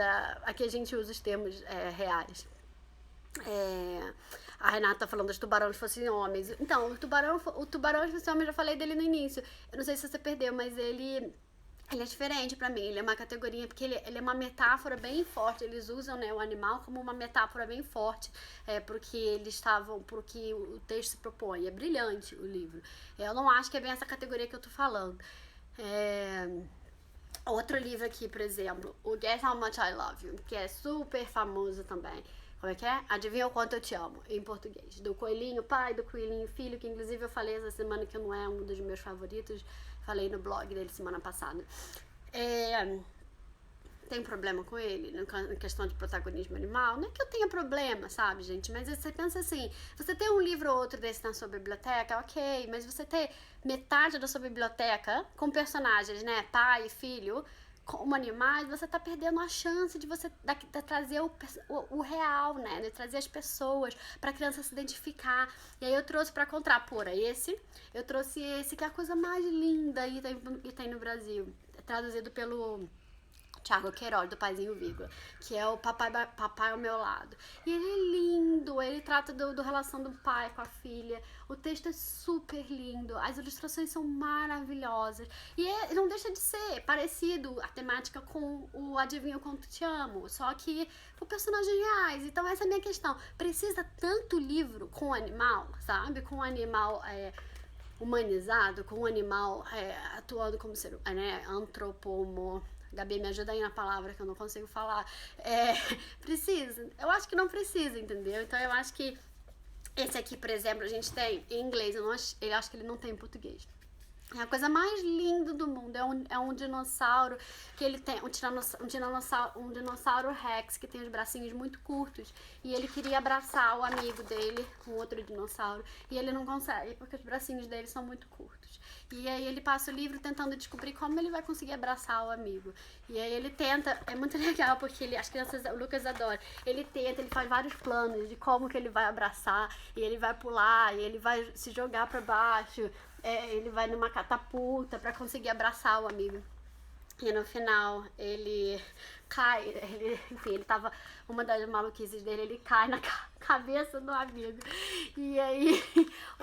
aqui a gente usa os termos reais. A Renata tá falando dos tubarões fossem homens. Então, o tubarão fosse homem, eu já falei dele no início. Eu não sei se você perdeu, mas ele é diferente pra mim, ele é uma categoria, porque ele é uma metáfora bem forte, eles usam, né, o animal como uma metáfora bem forte pro que o texto se propõe. É brilhante o livro. Eu não acho que é bem essa categoria que eu tô falando. Outro livro aqui, por exemplo, o Guess How Much I Love You, que é super famoso também. Como é que é? Adivinha o quanto eu te amo, em português. Do coelhinho pai, do coelhinho filho, que inclusive eu falei essa semana que não é um dos meus favoritos. Falei no blog dele semana passada. Tem problema com ele na questão de protagonismo animal? Não é que eu tenha problema, sabe, gente? Mas você pensa assim, você ter um livro ou outro desse na sua biblioteca, ok, mas você ter metade da sua biblioteca com personagens, né, pai e filho, como animais, você tá perdendo a chance de você trazer o real, né, de trazer as pessoas pra criança se identificar. E aí eu trouxe pra contrapor eu trouxe esse que é a coisa mais linda e tem no Brasil, traduzido pelo Thiago Queiroz, do Paizinho Vírgula, que é o Papai ao Meu Lado. E ele é lindo, ele trata do relação do pai com a filha. O texto é super lindo, as ilustrações são maravilhosas. E não deixa de ser parecido a temática com o Adivinha o Quanto Te Amo, só que com personagens reais. Então essa é a minha questão. Precisa tanto livro com animal, sabe? Com animal humanizado, com um animal atuando como ser, né, Gabi, me ajuda aí na palavra que eu não consigo falar. Precisa? Eu acho que não precisa, entendeu? Então eu acho que esse aqui, por exemplo, a gente tem em inglês, eu acho que ele não tem em português. É a coisa mais linda do mundo. É um dinossauro que ele tem, um dinossauro Rex que tem os bracinhos muito curtos. E ele queria abraçar o amigo dele, um outro dinossauro, e ele não consegue porque os bracinhos dele são muito curtos. E aí ele passa o livro tentando descobrir como ele vai conseguir abraçar o amigo. E aí ele tenta, é muito legal porque as crianças, o Lucas adora. Ele faz vários planos de como que ele vai abraçar, e ele vai pular, e ele vai se jogar para baixo. Ele vai numa catapulta pra conseguir abraçar o amigo. E no final, ele cai, ele tava, uma das maluquices dele, ele cai na cabeça do amigo. E aí,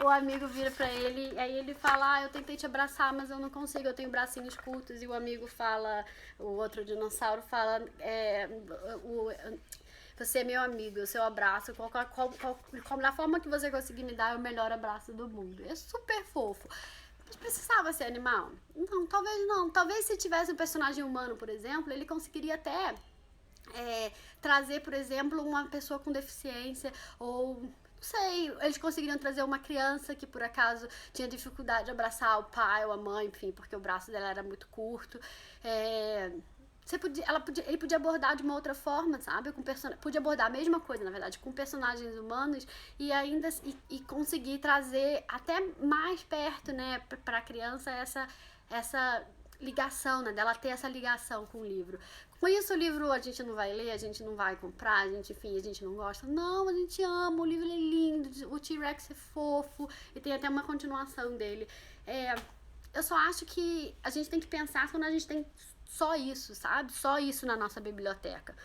o amigo vira pra ele, aí ele fala, eu tentei te abraçar, mas eu não consigo, eu tenho bracinhos curtos. E o amigo fala, o outro dinossauro fala, você é meu amigo, o seu abraço, da forma que você conseguir me dar, é o melhor abraço do mundo. É super fofo. Mas precisava ser animal? Não, talvez não. Talvez se tivesse um personagem humano, por exemplo, ele conseguiria até trazer, por exemplo, uma pessoa com deficiência, ou não sei, eles conseguiriam trazer uma criança que por acaso tinha dificuldade de abraçar o pai ou a mãe, enfim, porque o braço dela era muito curto. Ele podia abordar de uma outra forma, sabe? Podia abordar a mesma coisa, na verdade, com personagens humanos e ainda conseguir trazer até mais perto, né, pra criança essa ligação, né, dela ter essa ligação com o livro. Com isso, o livro a gente não vai ler, a gente não vai comprar, a gente não gosta. Não, a gente ama, o livro é lindo, o T-Rex é fofo e tem até uma continuação dele. Eu só acho que a gente tem que pensar quando a gente tem só isso, sabe? Só isso na nossa biblioteca.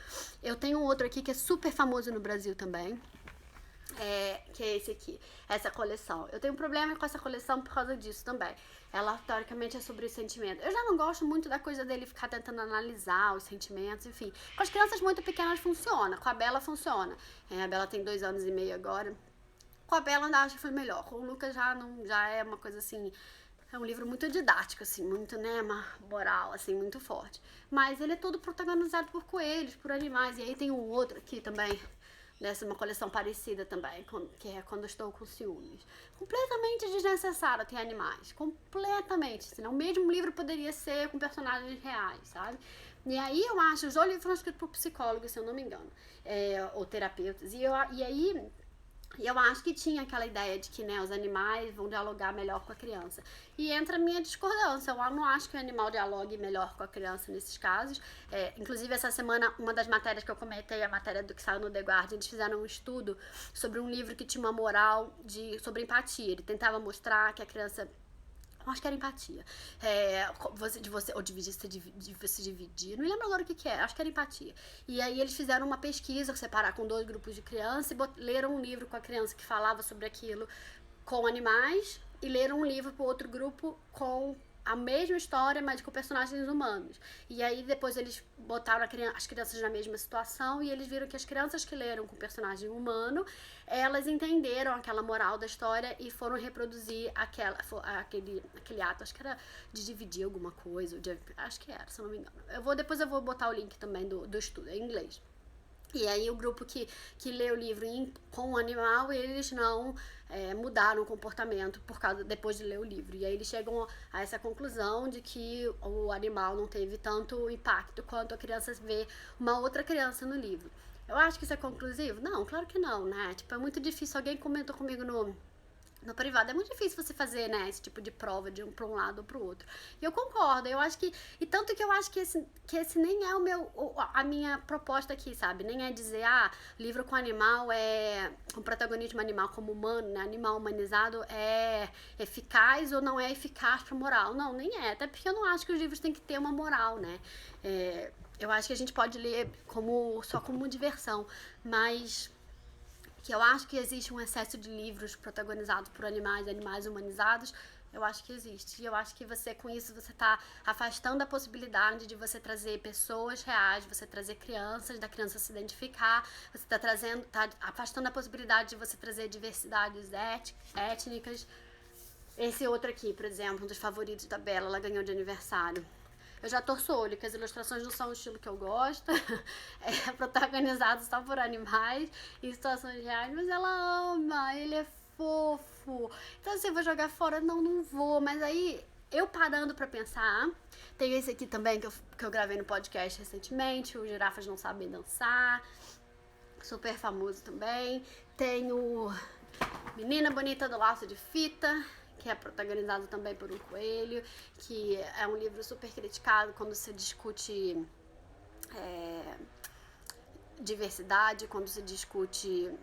Eu tenho um outro aqui que é super famoso no Brasil também. que é esse aqui, essa coleção. Eu tenho um problema com essa coleção por causa disso também. Ela, teoricamente, é sobre sentimento. Eu já não gosto muito da coisa dele ficar tentando analisar os sentimentos, enfim. Com as crianças muito pequenas funciona, com a Bela funciona. A Bela tem 2 anos e meio agora. Com a Bela ainda acho que foi melhor. Com o Lucas já é uma coisa assim... É um livro muito didático, assim, muito, né, uma moral, assim, muito forte. Mas ele é todo protagonizado por coelhos, por animais. E aí tem um outro aqui também, dessa uma coleção parecida também, que é Quando Estou com Ciúmes. Completamente desnecessário ter animais. Completamente. Senão o mesmo livro poderia ser com personagens reais, sabe? E aí eu acho, os dois livros foram escritos por psicólogos, se eu não me engano, ou terapeutas. E aí eu acho que tinha aquela ideia de que, né, os animais vão dialogar melhor com a criança. E entra a minha discordância. Eu não acho que o animal dialogue melhor com a criança nesses casos. Inclusive, essa semana, uma das matérias que eu comentei, a matéria do que saiu no The Guardian, eles fizeram um estudo sobre um livro que tinha uma moral sobre empatia. Ele tentava mostrar que a criança... Acho que era empatia. De você dividir. Não me lembro agora o que é. Acho que era empatia. E aí eles fizeram uma pesquisa, separar com 2 grupos de crianças e leram um livro com a criança que falava sobre aquilo com animais e leram um livro pro outro grupo com a mesma história, mas com personagens humanos. E aí depois eles botaram as crianças na mesma situação e eles viram que as crianças que leram com personagem humano, elas entenderam aquela moral da história e foram reproduzir aquele ato, acho que era de dividir alguma coisa, acho que era, se eu não me engano. Depois eu vou botar o link também do estudo, em inglês. E aí o grupo que lê o livro com o animal, eles não mudaram o comportamento depois de ler o livro. E aí eles chegam a essa conclusão de que o animal não teve tanto impacto quanto a criança vê uma outra criança no livro. Eu acho que isso é conclusivo? Não, claro que não, né? Tipo, é muito difícil. Alguém comentou comigo no privado, é muito difícil você fazer, né, esse tipo de prova de pra um lado ou pro outro. E eu concordo, eu acho que... E tanto que eu acho que esse nem é a minha proposta aqui, sabe? Nem é dizer, livro com animal com protagonismo animal como humano, né? Animal humanizado é eficaz ou não é eficaz pra moral. Não, nem é. Até porque eu não acho que os livros têm que ter uma moral, né? Eu acho que a gente pode ler só como diversão, mas... que eu acho que existe um excesso de livros protagonizados por animais humanizados, eu acho que existe. E eu acho que com isso você está afastando a possibilidade de você trazer pessoas reais, você trazer crianças, da criança se identificar, você tá afastando a possibilidade de você trazer diversidades étnicas. Esse outro aqui, por exemplo, um dos favoritos da Bela, ela ganhou de aniversário. Eu já torço o olho, que as ilustrações não são o estilo que eu gosto. É protagonizado só por animais em situações reais, mas ela ama, ele é fofo. Então assim, eu vou jogar fora? Não vou. Mas aí, eu parando pra pensar, tem esse aqui também que eu gravei no podcast recentemente, o Girafas Não Sabem Dançar, super famoso também. Tem o Menina Bonita do Laço de Fita, que é protagonizado também por um coelho, que é um livro super criticado quando se discute diversidade, quando se discute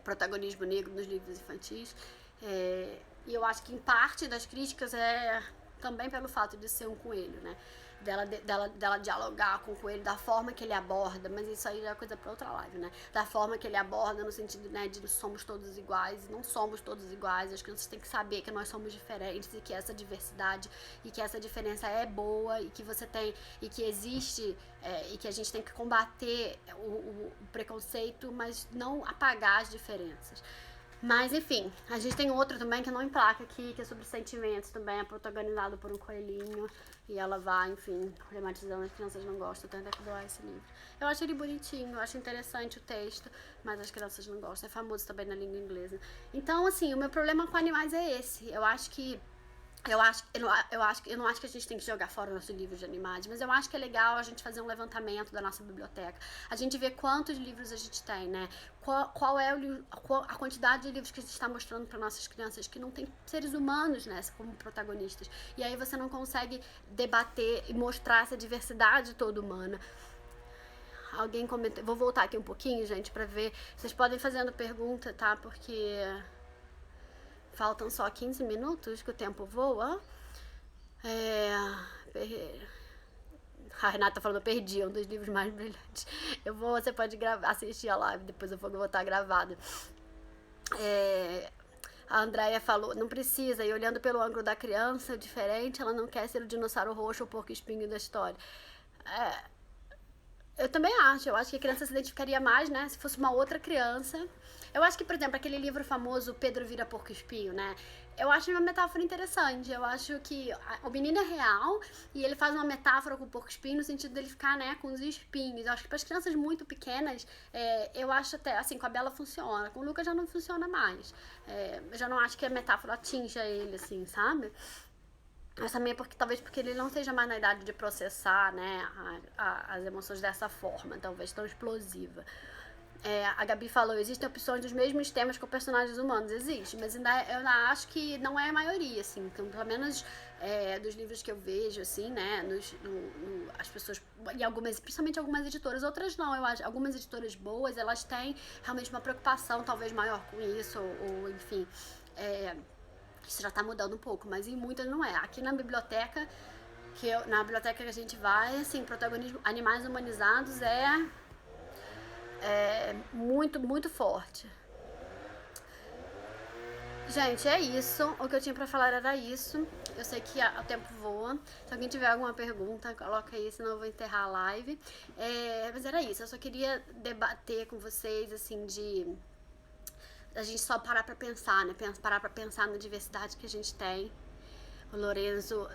protagonismo negro nos livros infantis. E eu acho que em parte das críticas é também pelo fato de ser um coelho, né? Dela dialogar com o coelho da forma que ele aborda, mas isso aí já é coisa pra outra live, né? Da forma que ele aborda no sentido, né, de somos todos iguais, não somos todos iguais, as crianças têm que saber que nós somos diferentes e que essa diversidade e que essa diferença é boa e que você tem, e que existe, e que a gente tem que combater o preconceito, mas não apagar as diferenças. Mas, enfim, a gente tem outro também que não emplaca aqui, que é sobre sentimentos também, é protagonizado por um coelhinho. E ela vai, enfim, problematizando, as crianças não gostam, tenta doar esse livro. Eu acho ele bonitinho, eu acho interessante o texto, mas as crianças não gostam. É famoso também na língua inglesa. Então, assim, o meu problema com animais é esse. Eu não acho que a gente tem que jogar fora o nosso livro de animais, mas eu acho que é legal a gente fazer um levantamento da nossa biblioteca. A gente vê quantos livros a gente tem, né? Qual é a quantidade de livros que a gente está mostrando para nossas crianças que não tem seres humanos, né, como protagonistas. E aí você não consegue debater e mostrar essa diversidade toda humana. Alguém comentou... Vou voltar aqui um pouquinho, gente, pra ver. Vocês podem fazendo pergunta, tá? Porque... faltam só 15 minutos que o tempo voa. A Renata tá falando, eu perdi, é um dos livros mais brilhantes. Você pode assistir a live, depois eu vou botar gravado. A Andrea falou, não precisa, e olhando pelo ângulo da criança, diferente, ela não quer ser o dinossauro roxo ou o porco-espinho da história. Eu também acho, eu acho que a criança se identificaria mais, né, se fosse uma outra criança. Eu acho que, por exemplo, aquele livro famoso, Pedro Vira Porco-Espinho, né, eu acho uma metáfora interessante. Eu acho que o menino é real e ele faz uma metáfora com o porco-espinho no sentido dele ficar, né, com os espinhos. Eu acho que para as crianças muito pequenas, eu acho até, assim, com a Bela funciona, com o Lucas já não funciona mais. Eu já não acho que a metáfora atinja ele, assim, sabe? Mas também é talvez porque ele não esteja mais na idade de processar, né, as emoções dessa forma, talvez tão explosiva. A Gabi falou, existem opções dos mesmos temas com personagens humanos. Existe, mas eu ainda acho que não é a maioria, assim. Então, pelo menos dos livros que eu vejo, assim, né, as pessoas, e algumas, principalmente algumas editoras, outras não, eu acho, algumas editoras boas, elas têm realmente uma preocupação talvez maior com isso, ou enfim, isso já tá mudando um pouco, mas em muitas não é. Aqui na biblioteca, na biblioteca que a gente vai, assim, protagonismo, animais humanizados é muito, muito forte. Gente, é isso. O que eu tinha pra falar era isso. Eu sei que o tempo voa. Se alguém tiver alguma pergunta, coloca aí, senão eu vou enterrar a live. Mas era isso. Eu só queria debater com vocês, assim, a gente só parar pra pensar, né? Parar pra pensar na diversidade que a gente tem. O Lorenzo,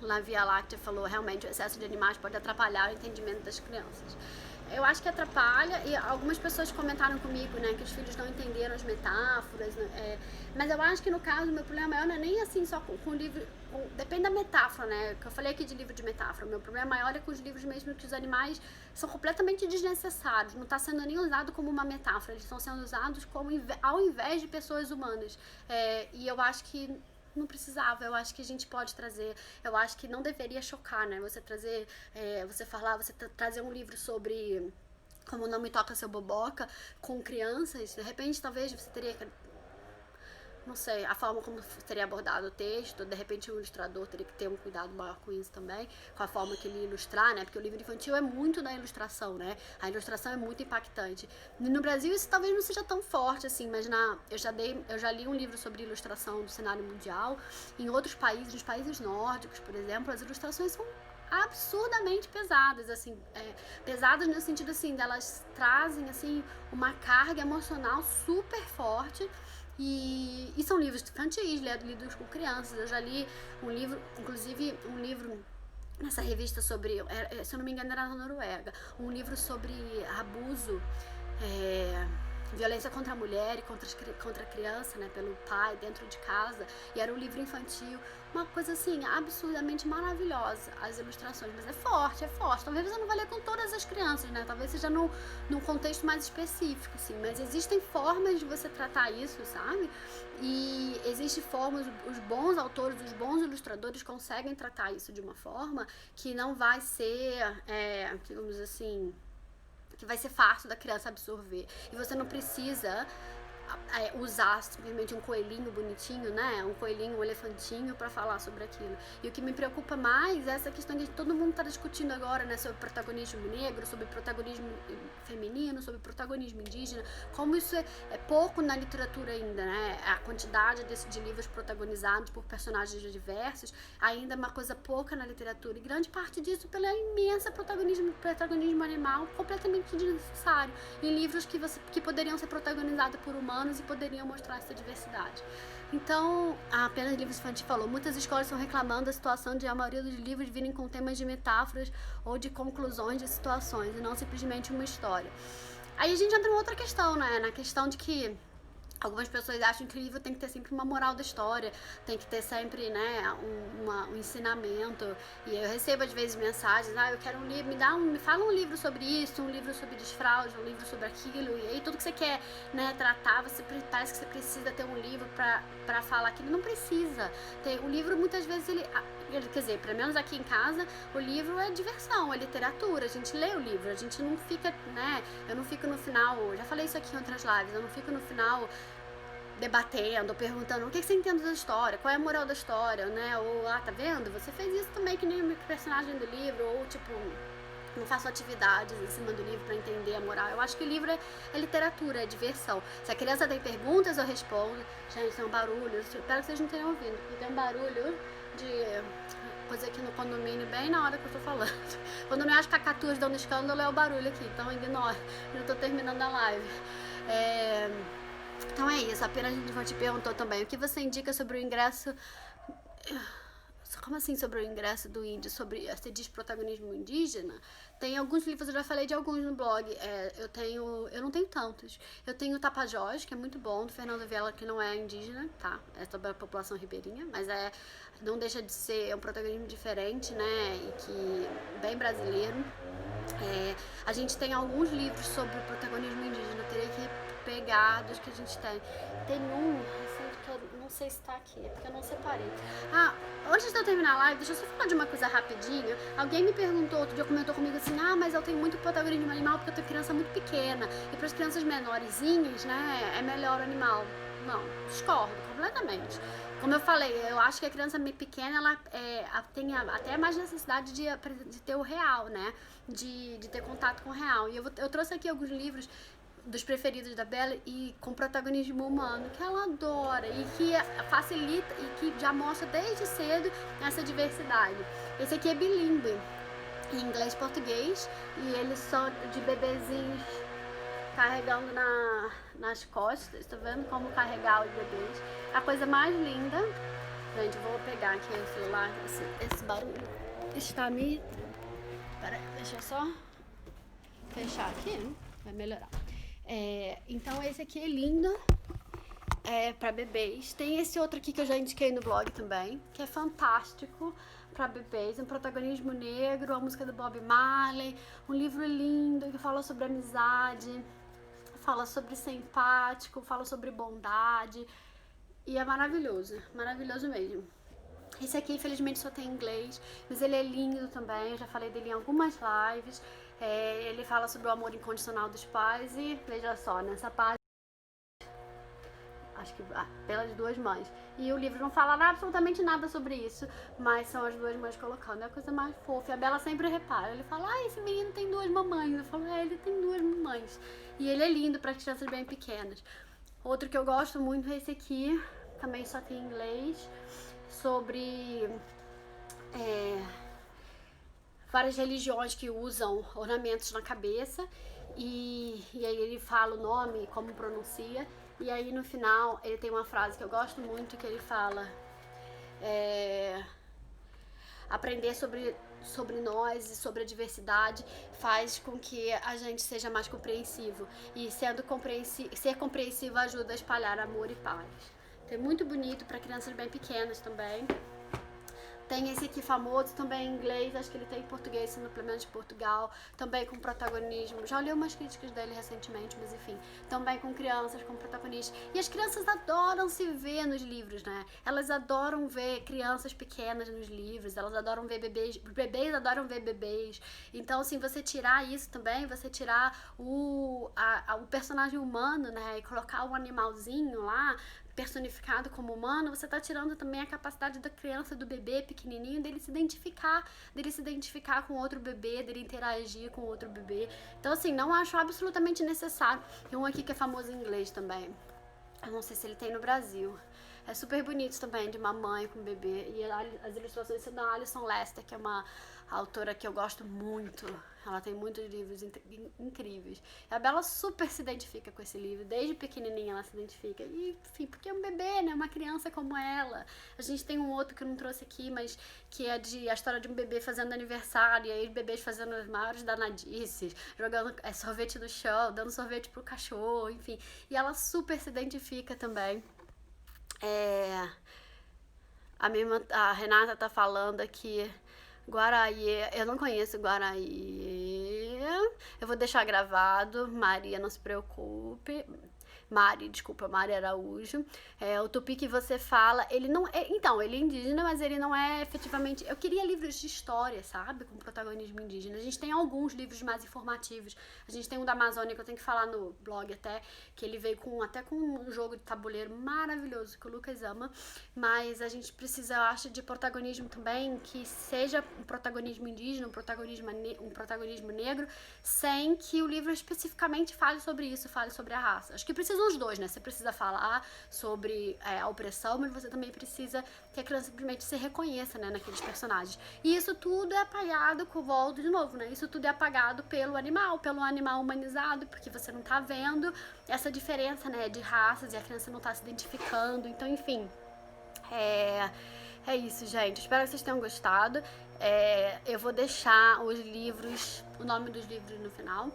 na Via Láctea, falou, realmente, o excesso de animais pode atrapalhar o entendimento das crianças. Eu acho que atrapalha, e algumas pessoas comentaram comigo, né, que os filhos não entenderam as metáforas, mas eu acho que no caso, o meu problema maior não é nem assim só com o livro, depende da metáfora, né, que eu falei aqui de livro de metáfora, o meu problema maior é com os livros mesmo que os animais são completamente desnecessários, não está sendo nem usado como uma metáfora, eles estão sendo usados como ao invés de pessoas humanas, e eu acho que não precisava, eu acho que a gente pode trazer, eu acho que não deveria chocar, né, você trazer, você trazer um livro sobre como não me toca seu boboca com crianças, de repente talvez você teria que, não sei, a forma como seria abordado o texto, de repente o ilustrador teria que ter um cuidado maior com isso também, com a forma que ele ilustrar, né, porque o livro infantil é muito da ilustração, né, a ilustração é muito impactante. No Brasil isso talvez não seja tão forte assim, mas eu já li um livro sobre ilustração do cenário mundial, em outros países, nos países nórdicos, por exemplo, as ilustrações são absurdamente pesadas, assim, pesadas no sentido, assim, delas trazem, assim, uma carga emocional super forte. E são livros infantis, lidos com crianças. Eu já li um livro, inclusive um livro nessa revista sobre, se eu não me engano era na Noruega, um livro sobre abuso, violência contra a mulher e contra a criança, né, pelo pai dentro de casa, e era um livro infantil, uma coisa assim, absurdamente maravilhosa, as ilustrações, mas é forte, talvez você não vai ler com todas as crianças, né, talvez seja num contexto mais específico, assim, mas existem formas de você tratar isso, sabe, e existem formas, os bons autores, os bons ilustradores conseguem tratar isso de uma forma que não vai ser, digamos assim, que vai ser fácil da criança absorver. E você não precisa usar simplesmente um coelhinho bonitinho, né? Um coelhinho, um elefantinho pra falar sobre aquilo. E o que me preocupa mais é essa questão que todo mundo tá discutindo agora, né? Sobre protagonismo negro, sobre protagonismo feminino, sobre protagonismo indígena. Como isso é pouco na literatura ainda, né? A quantidade de livros protagonizados por personagens diversos ainda é uma coisa pouca na literatura. E grande parte disso pelo imenso protagonismo animal completamente desnecessário. Em livros que poderiam ser protagonizados por humanos e poderiam mostrar essa diversidade. Então, apenas livros infantis falou, muitas escolas estão reclamando da situação de a maioria dos livros virem com temas de metáforas ou de conclusões de situações e não simplesmente uma história. Aí a gente entra em outra questão, né? Na questão de que algumas pessoas acham que o livro tem que ter sempre uma moral da história, tem que ter sempre, né, um ensinamento. E eu recebo às vezes mensagens, eu quero um livro, me fala um livro sobre isso, um livro sobre desfraude, um livro sobre aquilo. E aí tudo que você quer, né, tratar, parece que você precisa ter um livro pra falar aquilo. Não precisa. O livro muitas vezes quer dizer, pelo menos aqui em casa, o livro é diversão, é literatura, a gente lê o livro, a gente não fica, né, eu não fico no final, já falei isso aqui em outras lives, eu não fico no final debatendo, perguntando o que você entende da história, qual é a moral da história, né? Ou, tá vendo? Você fez isso também que nem o personagem do livro, ou tipo, não faço atividades em cima do livro para entender a moral. Eu acho que o livro é literatura, é diversão. Se a criança tem perguntas, eu respondo. Gente, tem um barulho, espero que vocês não tenham ouvido, porque tem um barulho de coisa aqui no condomínio bem na hora que eu tô falando. Quando eu acho cacatuas dando escândalo, é o barulho aqui, então ignora. Eu tô terminando a live. Então é isso, apenas a gente te perguntou também o que você indica sobre o ingresso. Como assim sobre o ingresso do índio? Sobre você diz protagonismo indígena? Tem alguns livros, eu já falei de alguns no blog. Eu não tenho tantos. Eu tenho o Tapajós, que é muito bom, do Fernando Vilela, que não é indígena, tá? É sobre a população ribeirinha, mas não deixa de ser um protagonismo diferente, né? E que bem brasileiro. A gente tem alguns livros sobre o protagonismo indígena. Eu teria que pegar dos que a gente tem. Tem um, assim, que eu não sei se tá aqui, porque eu não separei. Antes de eu terminar a live, deixa eu só falar de uma coisa rapidinho. Alguém me perguntou, outro dia comentou comigo assim, mas eu tenho muito protagonismo animal porque eu tenho criança muito pequena. E para as crianças menorzinhas, né, é melhor o animal. Não, discordo completamente. Como eu falei, eu acho que a criança pequena, ela tem até mais necessidade de ter o real, né? De ter contato com o real. E eu trouxe aqui alguns livros dos preferidos da Bela e com protagonismo humano, que ela adora e que facilita e que já mostra desde cedo essa diversidade. Esse aqui é bilíngue, em inglês e português, e eles são de bebezinhos carregando nas costas, tá vendo como carregar os bebês? A coisa mais linda. Gente, eu vou pegar aqui o celular, esse barulho está me... Peraí, deixa eu só fechar aqui, vai melhorar. Então esse aqui é lindo, para bebês. Tem esse outro aqui que eu já indiquei no blog também, que é fantástico para bebês, um protagonismo negro, a música do Bob Marley, um livro lindo que fala sobre amizade, fala sobre ser empático, fala sobre bondade, e é maravilhoso mesmo. Esse aqui, infelizmente, só tem em inglês, mas ele é lindo também, eu já falei dele em algumas lives. Ele fala sobre o amor incondicional dos pais e, veja só, nessa página, acho que pelas duas mães. E o livro não fala absolutamente nada sobre isso, mas são as duas mães colocando, é a coisa mais fofa. E a Bela sempre repara, ele fala, esse menino tem duas mamães. Eu falo, ele tem duas mamães. E ele é lindo para crianças bem pequenas. Outro que eu gosto muito é esse aqui, também só tem em inglês, sobre várias religiões que usam ornamentos na cabeça, e aí ele fala o nome, como pronuncia, e aí no final ele tem uma frase que eu gosto muito, que ele fala aprender sobre nós e sobre a diversidade faz com que a gente seja mais compreensivo, e ser compreensivo ajuda a espalhar amor e paz. É muito bonito para crianças bem pequenas também. Tem esse aqui famoso, também em inglês, acho que ele tem em português, no Plenário de Portugal, também com protagonismo. Já li umas críticas dele recentemente, mas enfim, também com crianças, com protagonistas. E as crianças adoram se ver nos livros, né? Elas adoram ver crianças pequenas nos livros, elas adoram ver bebês, os bebês adoram ver bebês. Então, assim, você tirar isso também, você tirar o personagem humano, né, e colocar um animalzinho lá, personificado como humano, você tá tirando também a capacidade da criança, do bebê pequenininho, dele se identificar com outro bebê, dele interagir com outro bebê. Então, assim, não acho absolutamente necessário. Tem um aqui que é famoso em inglês também. Eu não sei se ele tem no Brasil. É super bonito também, de uma mãe com um bebê. E as ilustrações são da Alison Lester, que é uma autora que eu gosto muito. Ela tem muitos livros incríveis. E a Bela super se identifica com esse livro. Desde pequenininha ela se identifica. E, enfim, porque é um bebê, né? Uma criança como ela. A gente tem um outro que eu não trouxe aqui, mas que é a história de um bebê fazendo aniversário. E aí os bebês fazendo as maiores danadices. Jogando sorvete no chão, dando sorvete pro cachorro, enfim. E ela super se identifica também. A Renata tá falando aqui, Guaraí, eu não conheço Guaraí, eu vou deixar gravado, Maria, não se preocupe. Mari Araújo. O Tupi que você fala, ele não é, então, ele é indígena, mas ele não é efetivamente, eu queria livros de história, sabe, com protagonismo indígena. A gente tem alguns livros mais informativos, a gente tem um da Amazônia que eu tenho que falar no blog até, que ele veio até com um jogo de tabuleiro maravilhoso que o Lucas ama, mas a gente precisa, eu acho, de protagonismo também que seja um protagonismo indígena, um protagonismo negro, sem que o livro especificamente fale sobre isso, fale sobre a raça. Acho que precisam os dois, né? Você precisa falar sobre a opressão, mas você também precisa que a criança simplesmente se reconheça, né, naqueles personagens. E isso tudo é apagado, com volta de novo, né? Isso tudo é apagado pelo animal humanizado, porque você não tá vendo essa diferença, né, de raças e a criança não tá se identificando. Então, enfim, é isso, gente. Espero que vocês tenham gostado. Eu vou deixar os livros, o nome dos livros no final,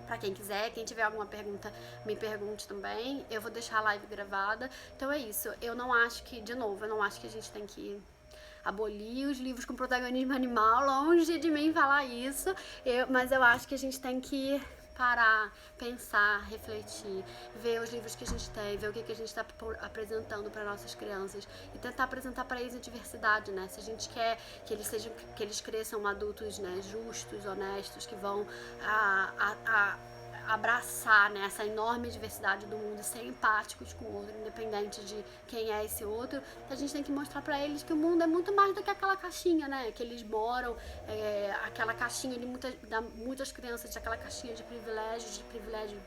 pra quem quiser. Quem tiver alguma pergunta, me pergunte também. Eu vou deixar a live gravada. Então é isso. Eu não acho que a gente tem que abolir os livros com protagonismo animal. Longe de mim falar isso. Mas eu acho que a gente tem que parar, pensar, refletir, ver os livros que a gente tem, ver o que a gente está apresentando para nossas crianças e tentar apresentar para eles a diversidade, né? Se a gente quer que eles cresçam adultos, né, justos, honestos, que vão abraçar, né, essa enorme diversidade do mundo e ser empáticos com o outro, independente de quem é esse outro, a gente tem que mostrar pra eles que o mundo é muito mais do que aquela caixinha, né, que eles moram, aquela caixinha de muitas crianças, aquela caixinha de privilégios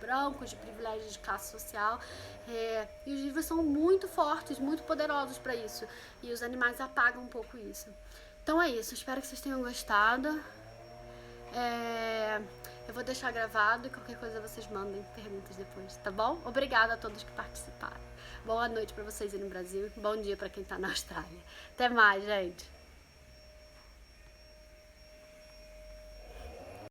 brancos, de privilégios de classe social, e os livros são muito fortes, muito poderosos pra isso, e os animais apagam um pouco isso. Então é isso, espero que vocês tenham gostado. Eu vou deixar gravado e qualquer coisa vocês mandem perguntas depois, tá bom? Obrigada a todos que participaram. Boa noite pra vocês aí no Brasil. Bom dia pra quem tá na Austrália. Até mais, gente.